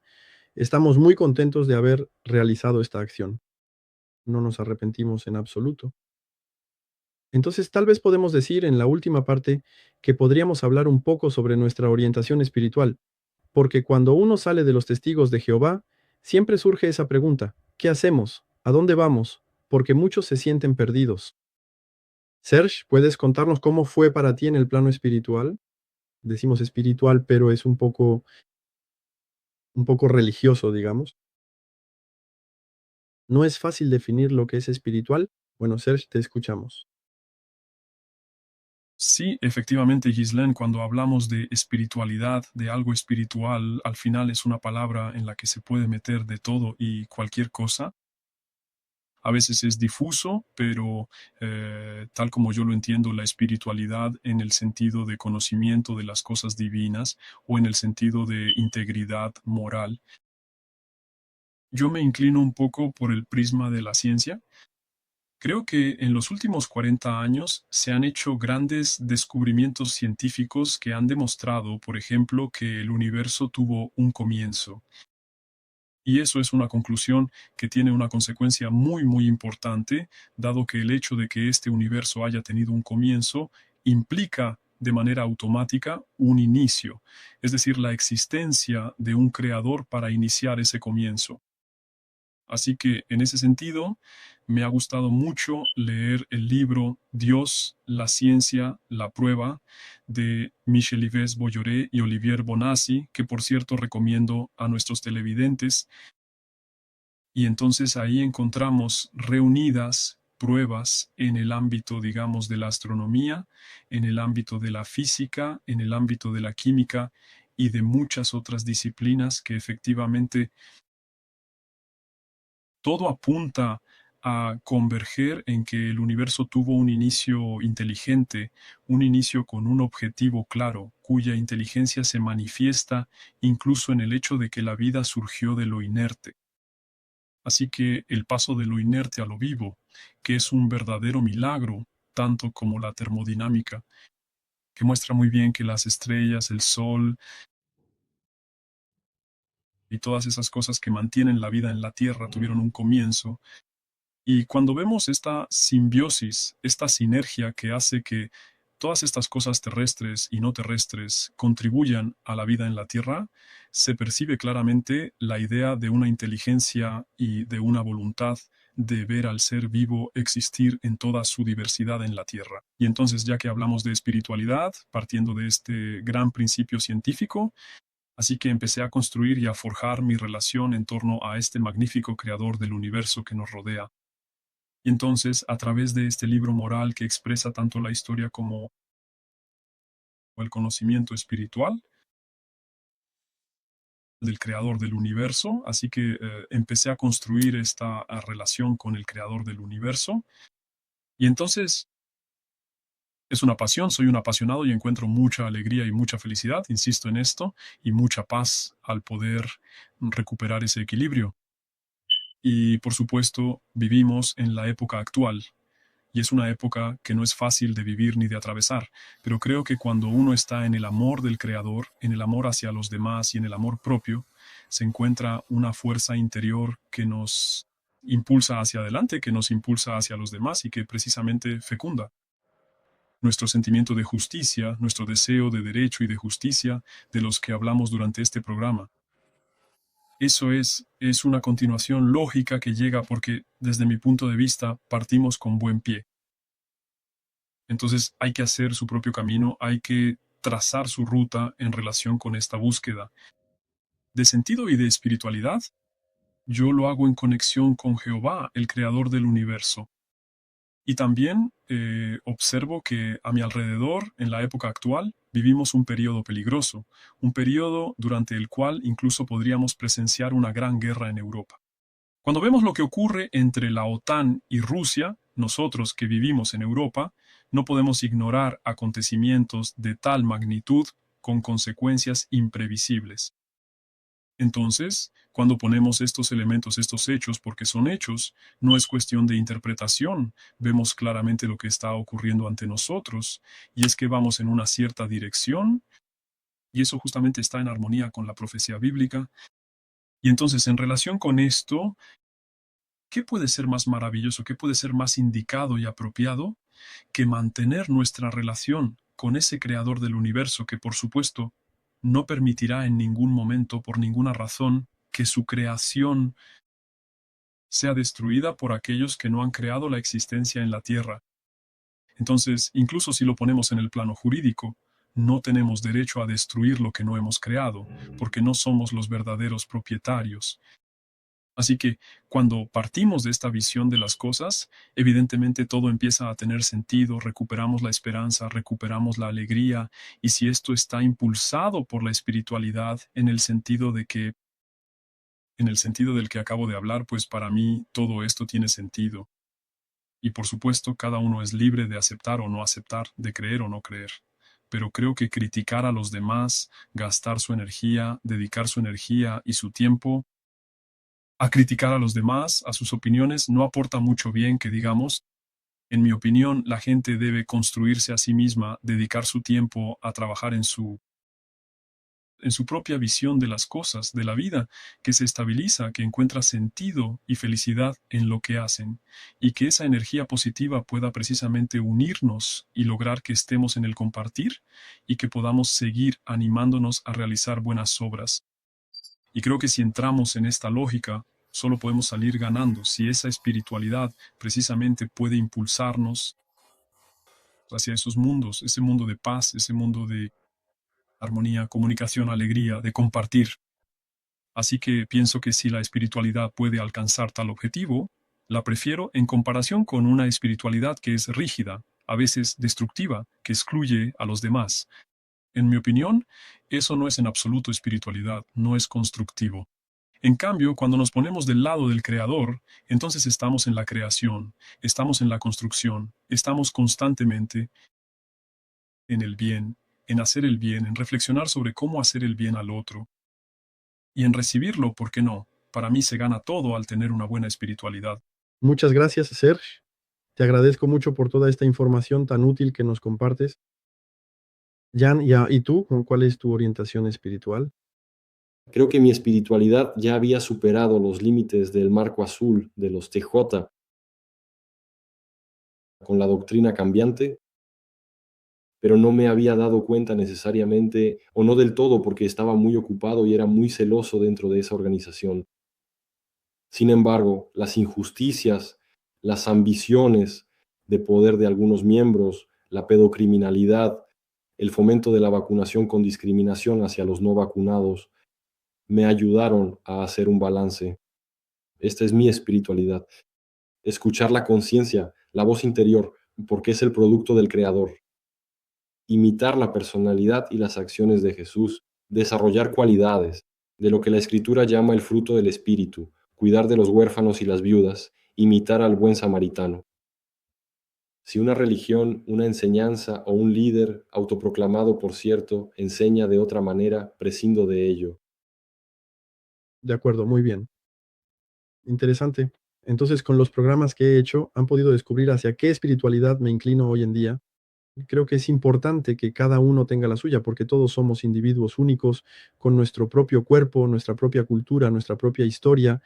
estamos muy contentos de haber realizado esta acción. No nos arrepentimos en absoluto. Entonces, tal vez podemos decir en la última parte que podríamos hablar un poco sobre nuestra orientación espiritual, porque cuando uno sale de los testigos de Jehová, siempre surge esa pregunta, ¿qué hacemos? ¿A dónde vamos? Porque muchos se sienten perdidos. Serge, ¿puedes contarnos cómo fue para ti en el plano espiritual? Decimos espiritual, pero es un poco religioso, digamos. ¿No es fácil definir lo que es espiritual? Bueno, Serge, te escuchamos. Sí, efectivamente, Gislen, cuando hablamos de espiritualidad, de algo espiritual, al final es una palabra en la que se puede meter de todo y cualquier cosa. A veces es difuso, pero tal como yo lo entiendo, la espiritualidad en el sentido de conocimiento de las cosas divinas o en el sentido de integridad moral. Yo me inclino un poco por el prisma de la ciencia. Creo que en los últimos 40 años se han hecho grandes descubrimientos científicos que han demostrado, por ejemplo, que el universo tuvo un comienzo. Y eso es una conclusión que tiene una consecuencia muy, muy importante, dado que el hecho de que este universo haya tenido un comienzo implica de manera automática un inicio, es decir, la existencia de un creador para iniciar ese comienzo. Así que en ese sentido, me ha gustado mucho leer el libro Dios, la ciencia, la prueba de Michel-Yves Bolloré y Olivier Bonassi, que por cierto recomiendo a nuestros televidentes. Y entonces ahí encontramos reunidas pruebas en el ámbito, digamos, de la astronomía, en el ámbito de la física, en el ámbito de la química y de muchas otras disciplinas que efectivamente todo apunta a converger en que el universo tuvo un inicio inteligente, un inicio con un objetivo claro, cuya inteligencia se manifiesta incluso en el hecho de que la vida surgió de lo inerte. Así que el paso de lo inerte a lo vivo, que es un verdadero milagro, tanto como la termodinámica, que muestra muy bien que las estrellas, el sol y todas esas cosas que mantienen la vida en la Tierra tuvieron un comienzo. Y cuando vemos esta simbiosis, esta sinergia que hace que todas estas cosas terrestres y no terrestres contribuyan a la vida en la Tierra, se percibe claramente la idea de una inteligencia y de una voluntad de ver al ser vivo existir en toda su diversidad en la Tierra. Y entonces, ya que hablamos de espiritualidad, partiendo de este gran principio científico, así que empecé a construir y a forjar mi relación en torno a este magnífico creador del universo que nos rodea. Y entonces, a través de este libro moral que expresa tanto la historia como el conocimiento espiritual del creador del universo, así que empecé a construir esta relación con el creador del universo. Y entonces es una pasión, soy un apasionado y encuentro mucha alegría y mucha felicidad, insisto en esto, y mucha paz al poder recuperar ese equilibrio. Y por supuesto, vivimos en la época actual, y es una época que no es fácil de vivir ni de atravesar, pero creo que cuando uno está en el amor del Creador, en el amor hacia los demás y en el amor propio, se encuentra una fuerza interior que nos impulsa hacia adelante, que nos impulsa hacia los demás y que precisamente fecunda nuestro sentimiento de justicia, nuestro deseo de derecho y de justicia de los que hablamos durante este programa. Eso es una continuación lógica que llega porque, desde mi punto de vista, partimos con buen pie. Entonces hay que hacer su propio camino, hay que trazar su ruta en relación con esta búsqueda de sentido y de espiritualidad. Yo lo hago en conexión con Jehová, el creador del universo. Y también observo que a mi alrededor, en la época actual, vivimos un periodo peligroso, un periodo durante el cual incluso podríamos presenciar una gran guerra en Europa. Cuando vemos lo que ocurre entre la OTAN y Rusia, nosotros que vivimos en Europa, no podemos ignorar acontecimientos de tal magnitud con consecuencias imprevisibles. Entonces, cuando ponemos estos elementos, estos hechos, porque son hechos, no es cuestión de interpretación, vemos claramente lo que está ocurriendo ante nosotros, y es que vamos en una cierta dirección, y eso justamente está en armonía con la profecía bíblica. Y entonces, en relación con esto, ¿qué puede ser más maravilloso, qué puede ser más indicado y apropiado que mantener nuestra relación con ese creador del universo que, por supuesto, no permitirá en ningún momento, por ninguna razón, que su creación sea destruida por aquellos que no han creado la existencia en la tierra? Entonces, incluso si lo ponemos en el plano jurídico, no tenemos derecho a destruir lo que no hemos creado, porque no somos los verdaderos propietarios. Así que cuando partimos de esta visión de las cosas, evidentemente todo empieza a tener sentido, recuperamos la esperanza, recuperamos la alegría, y si esto está impulsado por la espiritualidad en el sentido de que, en el sentido del que acabo de hablar, pues para mí todo esto tiene sentido. Y por supuesto, cada uno es libre de aceptar o no aceptar, de creer o no creer. Pero creo que criticar a los demás, gastar su energía, dedicar su energía y su tiempo a criticar a los demás, a sus opiniones, no aporta mucho bien que digamos. En mi opinión, la gente debe construirse a sí misma, dedicar su tiempo a trabajar en su propia visión de las cosas, de la vida, que se estabiliza, que encuentra sentido y felicidad en lo que hacen, y que esa energía positiva pueda precisamente unirnos y lograr que estemos en el compartir y que podamos seguir animándonos a realizar buenas obras. Y creo que si entramos en esta lógica, solo podemos salir ganando si esa espiritualidad precisamente puede impulsarnos hacia esos mundos, ese mundo de paz, ese mundo de armonía, comunicación, alegría, de compartir. Así que pienso que si la espiritualidad puede alcanzar tal objetivo, la prefiero en comparación con una espiritualidad que es rígida, a veces destructiva, que excluye a los demás. En mi opinión, eso no es en absoluto espiritualidad, no es constructivo. En cambio, cuando nos ponemos del lado del Creador, entonces estamos en la creación, estamos en la construcción, estamos constantemente en el bien, en hacer el bien, en reflexionar sobre cómo hacer el bien al otro y en recibirlo, ¿por qué no? Para mí se gana todo al tener una buena espiritualidad. Muchas gracias, Serge. Te agradezco mucho por toda esta información tan útil que nos compartes. Jan, ¿y tú? ¿Cuál es tu orientación espiritual? Creo que mi espiritualidad ya había superado los límites del marco azul de los TJ. con la doctrina cambiante, pero no me había dado cuenta necesariamente, o no del todo, porque estaba muy ocupado y era muy celoso dentro de esa organización. Sin embargo, las injusticias, las ambiciones de poder de algunos miembros, la pedocriminalidad, el fomento de la vacunación con discriminación hacia los no vacunados, me ayudaron a hacer un balance. Esta es mi espiritualidad. Escuchar la conciencia, la voz interior, porque es el producto del Creador. Imitar la personalidad y las acciones de Jesús, desarrollar cualidades, de lo que la Escritura llama el fruto del Espíritu, cuidar de los huérfanos y las viudas, imitar al buen samaritano. Si una religión, una enseñanza o un líder, autoproclamado por cierto, enseña de otra manera, prescindo de ello. De acuerdo, muy bien. Interesante. Entonces, con los programas que he hecho, han podido descubrir hacia qué espiritualidad me inclino hoy en día. Creo que es importante que cada uno tenga la suya, porque todos somos individuos únicos, con nuestro propio cuerpo, nuestra propia cultura, nuestra propia historia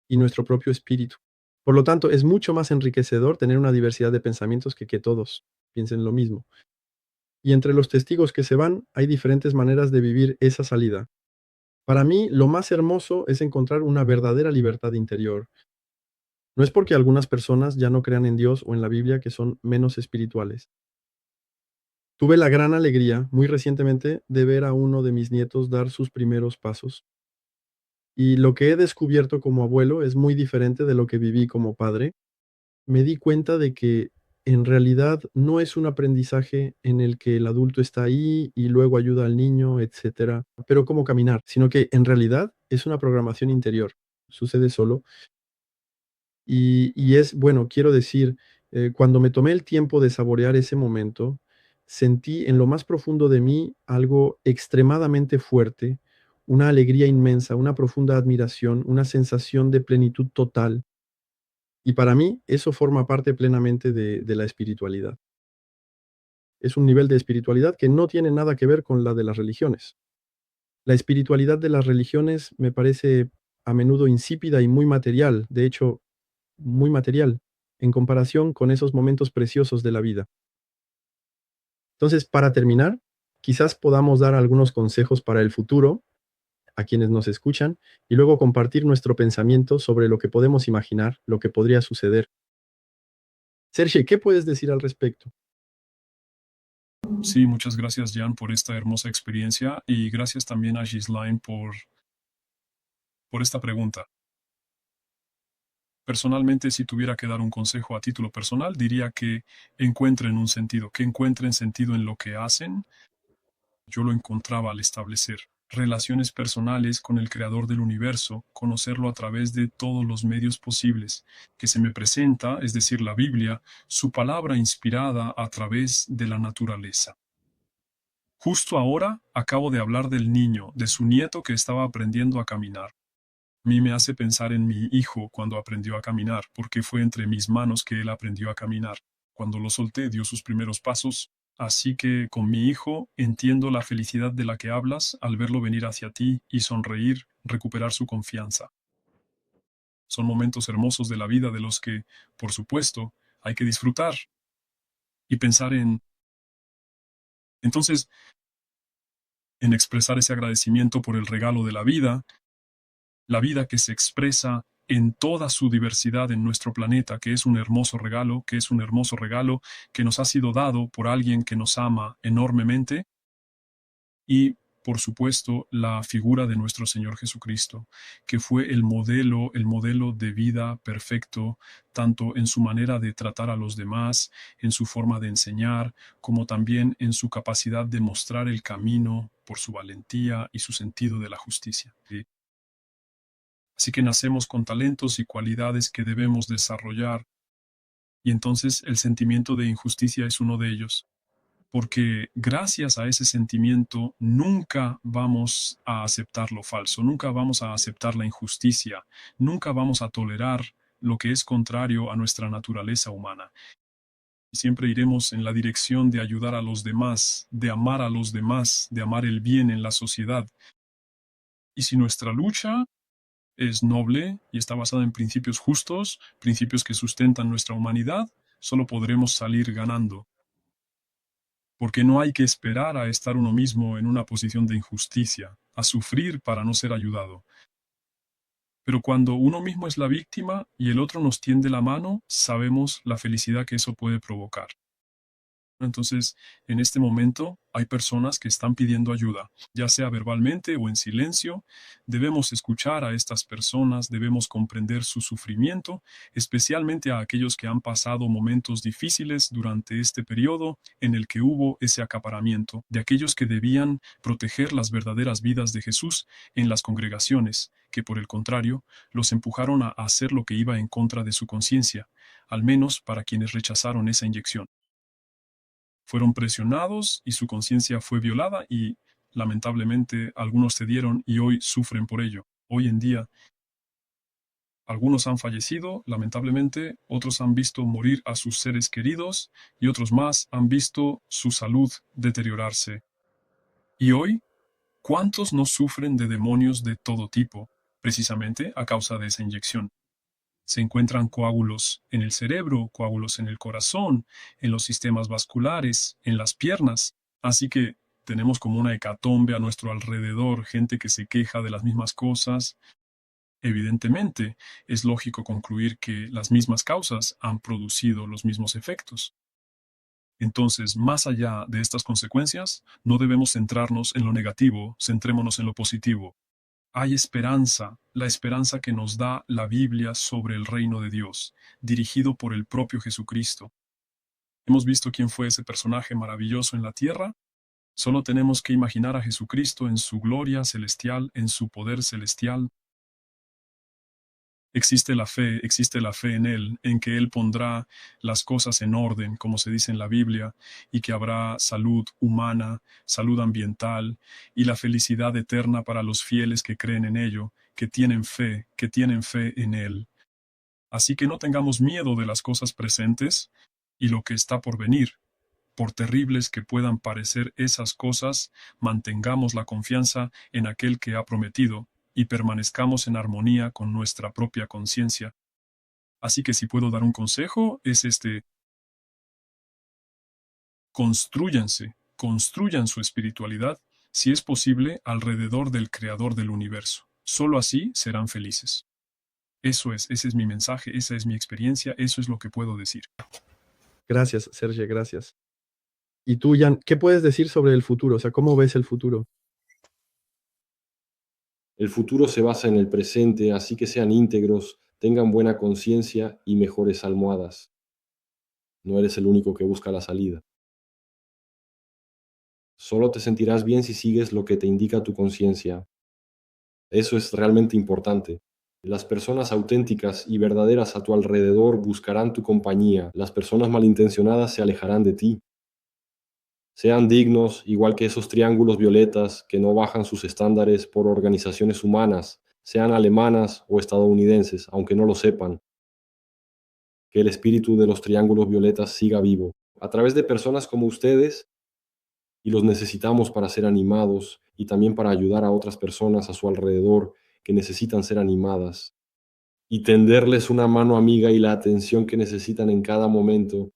y nuestro propio espíritu. Por lo tanto, es mucho más enriquecedor tener una diversidad de pensamientos que todos piensen lo mismo. Y entre los testigos que se van, hay diferentes maneras de vivir esa salida. Para mí, lo más hermoso es encontrar una verdadera libertad interior. No es porque algunas personas ya no crean en Dios o en la Biblia que son menos espirituales. Tuve la gran alegría, muy recientemente, de ver a uno de mis nietos dar sus primeros pasos. Y lo que he descubierto como abuelo es muy diferente de lo que viví como padre. Me di cuenta de que en realidad no es un aprendizaje en el que el adulto está ahí y luego ayuda al niño, etcétera, pero cómo caminar, sino que en realidad es una programación interior. Sucede solo. Y es, bueno, quiero decir, cuando me tomé el tiempo de saborear ese momento, sentí en lo más profundo de mí algo extremadamente fuerte, una alegría inmensa, una profunda admiración, una sensación de plenitud total. Y para mí eso forma parte plenamente de la espiritualidad. Es un nivel de espiritualidad que no tiene nada que ver con la de las religiones. La espiritualidad de las religiones me parece a menudo insípida y muy material, de hecho, muy material, en comparación con esos momentos preciosos de la vida. Entonces, para terminar, quizás podamos dar algunos consejos para el futuro a quienes nos escuchan y luego compartir nuestro pensamiento sobre lo que podemos imaginar, lo que podría suceder. Sergio, ¿qué puedes decir al respecto? Sí, muchas gracias, Jan, por esta hermosa experiencia y gracias también a Ghislaine por esta pregunta. Personalmente, si tuviera que dar un consejo a título personal, diría que encuentren un sentido, que encuentren sentido en lo que hacen. Yo lo encontraba al establecer relaciones personales con el creador del universo, conocerlo a través de todos los medios posibles, que se me presenta, es decir, la Biblia, su palabra inspirada a través de la naturaleza. Justo ahora acabo de hablar del niño, de su nieto que estaba aprendiendo a caminar. A mí me hace pensar en mi hijo cuando aprendió a caminar, porque fue entre mis manos que él aprendió a caminar. Cuando lo solté dio sus primeros pasos, así que con mi hijo entiendo la felicidad de la que hablas al verlo venir hacia ti y sonreír, recuperar su confianza. Son momentos hermosos de la vida de los que, por supuesto, hay que disfrutar y pensar entonces, en expresar ese agradecimiento por el regalo de la vida que se expresa en toda su diversidad en nuestro planeta, que es un hermoso regalo, que es un hermoso regalo que nos ha sido dado por alguien que nos ama enormemente, y, por supuesto, la figura de nuestro Señor Jesucristo, que fue el modelo de vida perfecto, tanto en su manera de tratar a los demás, en su forma de enseñar, como también en su capacidad de mostrar el camino por su valentía y su sentido de la justicia. Así que nacemos con talentos y cualidades que debemos desarrollar, y entonces el sentimiento de injusticia es uno de ellos, porque gracias a ese sentimiento nunca vamos a aceptar lo falso, nunca vamos a aceptar la injusticia, nunca vamos a tolerar lo que es contrario a nuestra naturaleza humana. Siempre iremos en la dirección de ayudar a los demás, de amar a los demás, de amar el bien en la sociedad. Y si nuestra lucha es noble y está basada en principios justos, principios que sustentan nuestra humanidad, solo podremos salir ganando. Porque no hay que esperar a estar uno mismo en una posición de injusticia, a sufrir para no ser ayudado. Pero cuando uno mismo es la víctima y el otro nos tiende la mano, sabemos la felicidad que eso puede provocar. Entonces, en este momento hay personas que están pidiendo ayuda, ya sea verbalmente o en silencio. Debemos escuchar a estas personas, debemos comprender su sufrimiento, especialmente a aquellos que han pasado momentos difíciles durante este periodo en el que hubo ese acaparamiento, de aquellos que debían proteger las verdaderas vidas de Jesús en las congregaciones, que por el contrario, los empujaron a hacer lo que iba en contra de su conciencia, al menos para quienes rechazaron esa inyección. Fueron presionados y su conciencia fue violada y, lamentablemente, algunos cedieron y hoy sufren por ello. Hoy en día, algunos han fallecido, lamentablemente, otros han visto morir a sus seres queridos y otros más han visto su salud deteriorarse. Y hoy, ¿cuántos no sufren de demonios de todo tipo, precisamente a causa de esa inyección? Se encuentran coágulos en el cerebro, coágulos en el corazón, en los sistemas vasculares, en las piernas. Así que tenemos como una hecatombe a nuestro alrededor, gente que se queja de las mismas cosas. Evidentemente, es lógico concluir que las mismas causas han producido los mismos efectos. Entonces, más allá de estas consecuencias, no debemos centrarnos en lo negativo, centrémonos en lo positivo. Hay esperanza, la esperanza que nos da la Biblia sobre el reino de Dios, dirigido por el propio Jesucristo. ¿Hemos visto quién fue ese personaje maravilloso en la tierra? Solo tenemos que imaginar a Jesucristo en su gloria celestial, en su poder celestial. Existe la fe en Él, en que Él pondrá las cosas en orden, como se dice en la Biblia, y que habrá salud humana, salud ambiental y la felicidad eterna para los fieles que creen en ello, que tienen fe en Él. Así que no tengamos miedo de las cosas presentes y lo que está por venir. Por terribles que puedan parecer esas cosas, mantengamos la confianza en aquel que ha prometido y permanezcamos en armonía con nuestra propia conciencia. Así que si puedo dar un consejo, es construyan su espiritualidad, si es posible, alrededor del Creador del universo. Solo así serán felices. Ese es mi mensaje, esa es mi experiencia, eso es lo que puedo decir. Gracias, Sergio, gracias. Y tú, Jan, ¿qué puedes decir sobre el futuro? O sea, ¿cómo ves el futuro? El futuro se basa en el presente, así que sean íntegros, tengan buena conciencia y mejores almohadas. No eres el único que busca la salida. Solo te sentirás bien si sigues lo que te indica tu conciencia. Eso es realmente importante. Las personas auténticas y verdaderas a tu alrededor buscarán tu compañía. Las personas malintencionadas se alejarán de ti. Sean dignos, igual que esos triángulos violetas que no bajan sus estándares por organizaciones humanas, sean alemanas o estadounidenses, aunque no lo sepan. Que el espíritu de los triángulos violetas siga vivo, a través de personas como ustedes, y los necesitamos para ser animados y también para ayudar a otras personas a su alrededor que necesitan ser animadas y tenderles una mano amiga y la atención que necesitan en cada momento.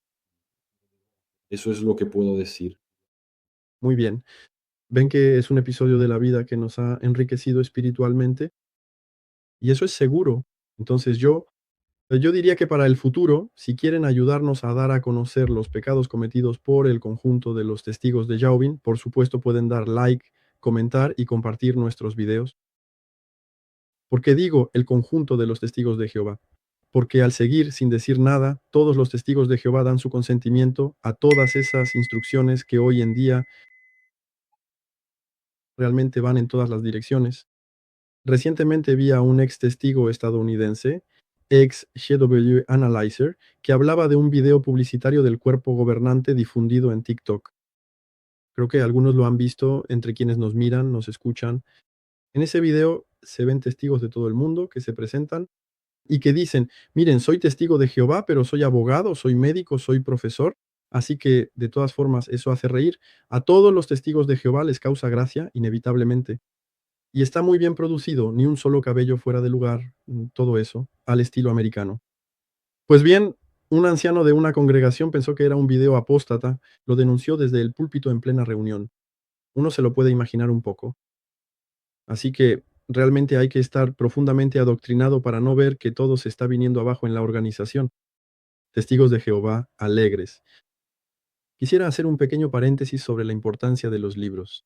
Eso es lo que puedo decir. Muy bien. Ven que es un episodio de la vida que nos ha enriquecido espiritualmente y eso es seguro. Entonces yo diría que para el futuro, si quieren ayudarnos a dar a conocer los pecados cometidos por el conjunto de los testigos de Jehová, por supuesto pueden dar like, comentar y compartir nuestros videos. ¿Por qué digo el conjunto de los testigos de Jehová? Porque al seguir sin decir nada, todos los testigos de Jehová dan su consentimiento a todas esas instrucciones que hoy en día realmente van en todas las direcciones. Recientemente vi a un ex testigo estadounidense, ex GW Analyzer, que hablaba de un video publicitario del cuerpo gobernante difundido en TikTok. Creo que algunos lo han visto entre quienes nos miran, nos escuchan. En ese video se ven testigos de todo el mundo que se presentan y que dicen, miren, soy testigo de Jehová, pero soy abogado, soy médico, soy profesor. Así que, de todas formas, eso hace reír. A todos los testigos de Jehová les causa gracia, inevitablemente. Y está muy bien producido, ni un solo cabello fuera de lugar, todo eso, al estilo americano. Pues bien, Un anciano de una congregación pensó que era un video apóstata, lo denunció desde el púlpito en plena reunión. Uno se lo puede imaginar un poco. Así que realmente hay que estar profundamente adoctrinado para no ver que todo se está viniendo abajo en la organización. Testigos de Jehová, alegres. Quisiera hacer un pequeño paréntesis sobre la importancia de los libros.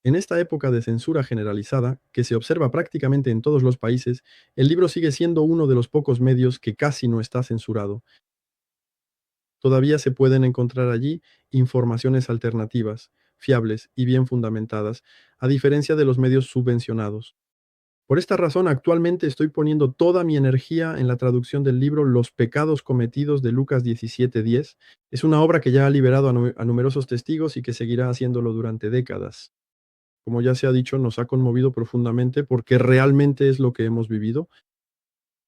En esta época de censura generalizada, que se observa prácticamente en todos los países, el libro sigue siendo uno de los pocos medios que casi no está censurado. Todavía se pueden encontrar allí informaciones alternativas, fiables y bien fundamentadas, a diferencia de los medios subvencionados. Por esta razón, actualmente estoy poniendo toda mi energía en la traducción del libro Los pecados cometidos de Lucas 17:10. Es una obra que ya ha liberado a numerosos testigos y que seguirá haciéndolo durante décadas. Como ya se ha dicho, nos ha conmovido profundamente porque realmente es lo que hemos vivido.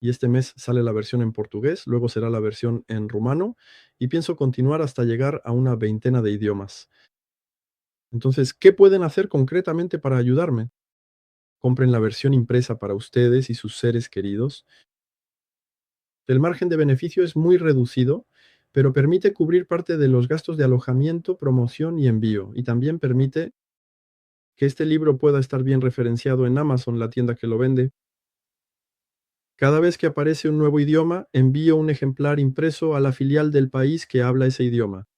Y este mes sale la versión en portugués, luego será la versión en rumano y pienso continuar hasta llegar a una veintena de idiomas. Entonces, ¿qué pueden hacer concretamente para ayudarme? Compren la versión impresa para ustedes y sus seres queridos. El margen de beneficio es muy reducido, pero permite cubrir parte de los gastos de alojamiento, promoción y envío, y también permite que este libro pueda estar bien referenciado en Amazon, la tienda que lo vende. Cada vez que aparece un nuevo idioma, envío un ejemplar impreso a la filial del país que habla ese idioma.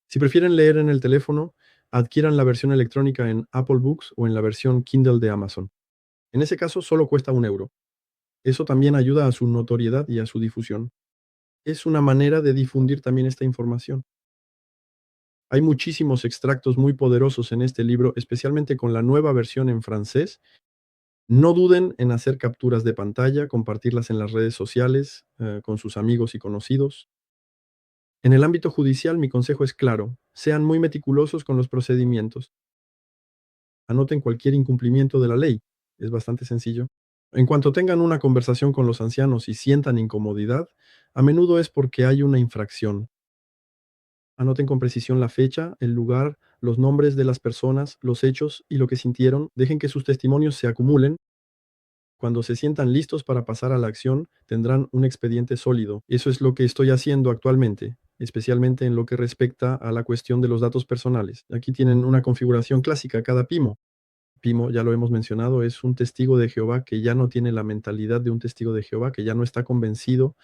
Si prefieren leer en el teléfono, adquieran la versión electrónica en Apple Books o en la versión Kindle de Amazon. En ese caso, solo cuesta €1. Eso también ayuda a su notoriedad y a su difusión. Es una manera de difundir también esta información. Hay muchísimos extractos muy poderosos en este libro, especialmente con la nueva versión en francés. No duden en hacer capturas de pantalla, compartirlas en las redes sociales, con sus amigos y conocidos. En el ámbito judicial, mi consejo es claro: sean muy meticulosos con los procedimientos. Anoten cualquier incumplimiento de la ley. Es bastante sencillo. En cuanto tengan una conversación con los ancianos y sientan incomodidad, a menudo es porque hay una infracción. Anoten con precisión la fecha, el lugar, los nombres de las personas, los hechos y lo que sintieron. Dejen que sus testimonios se acumulen. Cuando se sientan listos para pasar a la acción, tendrán un expediente sólido. Eso es lo que estoy haciendo actualmente, especialmente en lo que respecta a la cuestión de los datos personales. Aquí tienen una configuración clásica cada PIMO. PIMO, ya lo hemos mencionado, es un testigo de Jehová que ya no tiene la mentalidad de un testigo de Jehová, que ya no está convencido.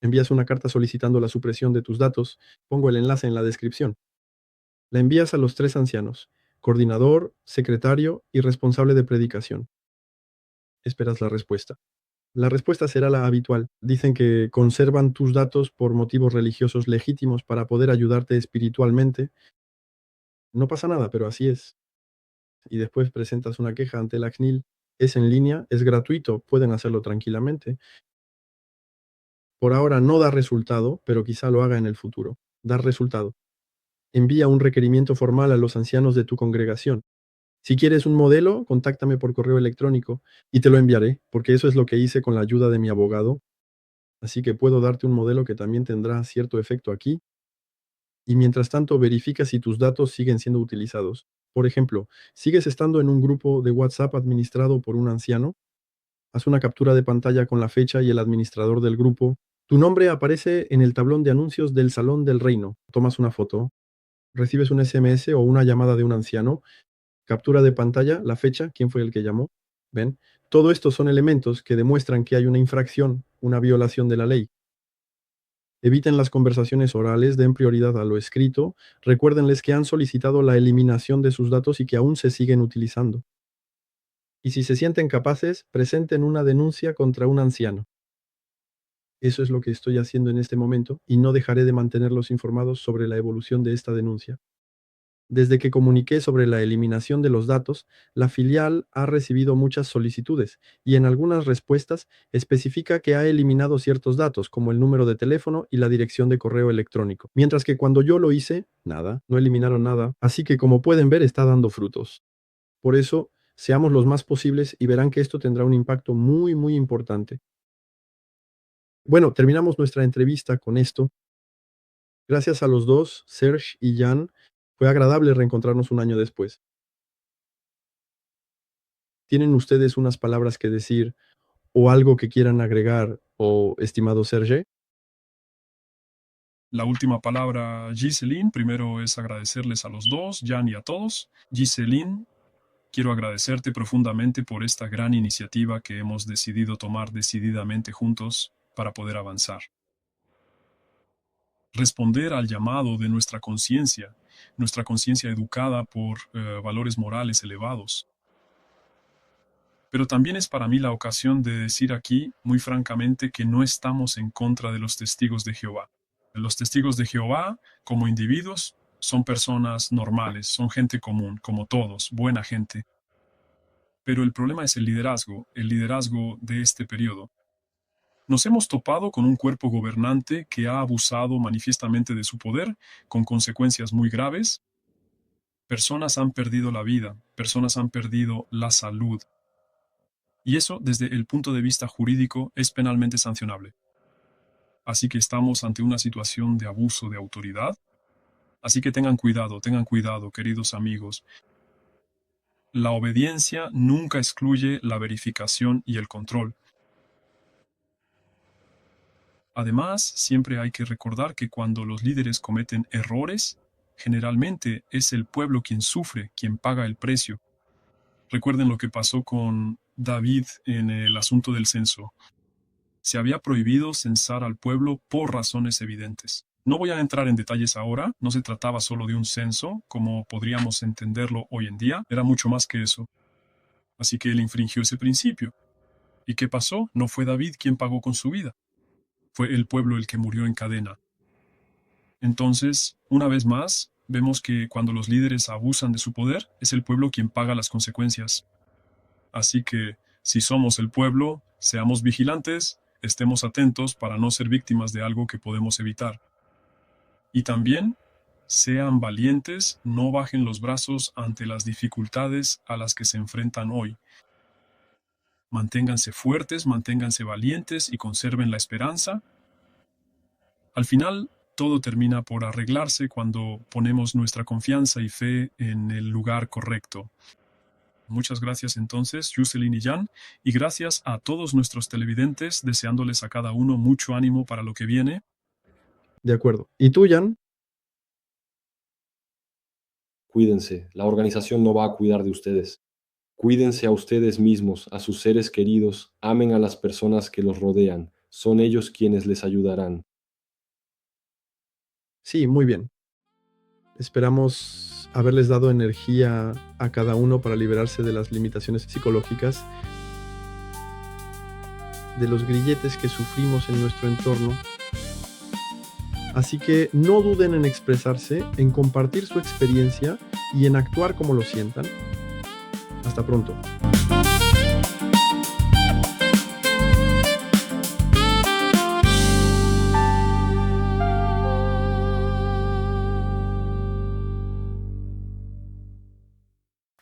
Envías una carta solicitando la supresión de tus datos. Pongo el enlace en la descripción. La envías a los 3 ancianos: coordinador, secretario y responsable de predicación. Esperas la respuesta. La respuesta será la habitual. Dicen que conservan tus datos por motivos religiosos legítimos para poder ayudarte espiritualmente. No pasa nada, pero así es. Y después presentas una queja ante la CNIL. Es en línea, es gratuito, pueden hacerlo tranquilamente. Por ahora no da resultado, pero quizá lo haga en el futuro. Dar resultado. Envía un requerimiento formal a los ancianos de tu congregación. Si quieres un modelo, contáctame por correo electrónico y te lo enviaré, porque eso es lo que hice con la ayuda de mi abogado. Así que puedo darte un modelo que también tendrá cierto efecto aquí. Y mientras tanto, verifica si tus datos siguen siendo utilizados. Por ejemplo, ¿sigues estando en un grupo de WhatsApp administrado por un anciano? Haz una captura de pantalla con la fecha y el administrador del grupo. Tu nombre aparece en el tablón de anuncios del Salón del Reino. Tomas una foto, recibes un SMS o una llamada de un anciano, captura de pantalla, la fecha, quién fue el que llamó. ¿Ven? Todo esto son elementos que demuestran que hay una infracción, una violación de la ley. Eviten las conversaciones orales, den prioridad a lo escrito, recuérdenles que han solicitado la eliminación de sus datos y que aún se siguen utilizando. Y si se sienten capaces, presenten una denuncia contra un anciano. Eso es lo que estoy haciendo en este momento y no dejaré de mantenerlos informados sobre la evolución de esta denuncia. Desde que comuniqué sobre la eliminación de los datos, la filial ha recibido muchas solicitudes y en algunas respuestas especifica que ha eliminado ciertos datos, como el número de teléfono y la dirección de correo electrónico. Mientras que cuando yo lo hice, nada, no eliminaron nada. Así que como pueden ver, está dando frutos. Por eso, seamos los más posibles y verán que esto tendrá un impacto muy, muy importante. Bueno, terminamos nuestra entrevista con esto. Gracias a los dos, Serge y Jan, fue agradable reencontrarnos un año después. ¿Tienen ustedes unas palabras que decir o algo que quieran agregar o estimado Serge. La última palabra, Ghislaine. Primero es agradecerles a los dos, Jan y a todos. Ghislaine, quiero agradecerte profundamente por esta gran iniciativa que hemos decidido tomar decididamente juntos para poder avanzar. Responder al llamado de nuestra conciencia educada por valores morales elevados. Pero también es para mí la ocasión de decir aquí, muy francamente, que no estamos en contra de los testigos de Jehová. Los testigos de Jehová, como individuos, son personas normales, son gente común, como todos, buena gente. Pero el problema es el liderazgo de este periodo. Nos hemos topado con un cuerpo gobernante que ha abusado manifiestamente de su poder, con consecuencias muy graves. Personas han perdido la vida, personas han perdido la salud. Y eso, desde el punto de vista jurídico, es penalmente sancionable. Así que estamos ante una situación de abuso de autoridad. Así que tengan cuidado, queridos amigos. La obediencia nunca excluye la verificación y el control. Además, siempre hay que recordar que cuando los líderes cometen errores, generalmente es el pueblo quien sufre, quien paga el precio. Recuerden lo que pasó con David en el asunto del censo. Se había prohibido censar al pueblo por razones evidentes. No voy a entrar en detalles ahora, no se trataba solo de un censo, como podríamos entenderlo hoy en día, era mucho más que eso. Así que él infringió ese principio. ¿Y qué pasó? No fue David quien pagó con su vida. Fue el pueblo el que murió en cadena. Entonces, una vez más, vemos que cuando los líderes abusan de su poder, es el pueblo quien paga las consecuencias. Así que, si somos el pueblo, seamos vigilantes, estemos atentos para no ser víctimas de algo que podemos evitar. Y también, sean valientes, no bajen los brazos ante las dificultades a las que se enfrentan hoy. Manténganse fuertes, manténganse valientes y conserven la esperanza. Al final, todo termina por arreglarse cuando ponemos nuestra confianza y fe en el lugar correcto. Muchas gracias entonces, Jocelyn y Jan, y gracias a todos nuestros televidentes, deseándoles a cada uno mucho ánimo para lo que viene. De acuerdo. ¿Y tú, Jan? Cuídense, la organización no va a cuidar de ustedes. Cuídense a ustedes mismos, a sus seres queridos, amen a las personas que los rodean, son ellos quienes les ayudarán. Sí, muy bien. Esperamos haberles dado energía a cada uno para liberarse de las limitaciones psicológicas, de los grilletes que sufrimos en nuestro entorno. Así que no duden en expresarse, en compartir su experiencia y en actuar como lo sientan. Hasta pronto.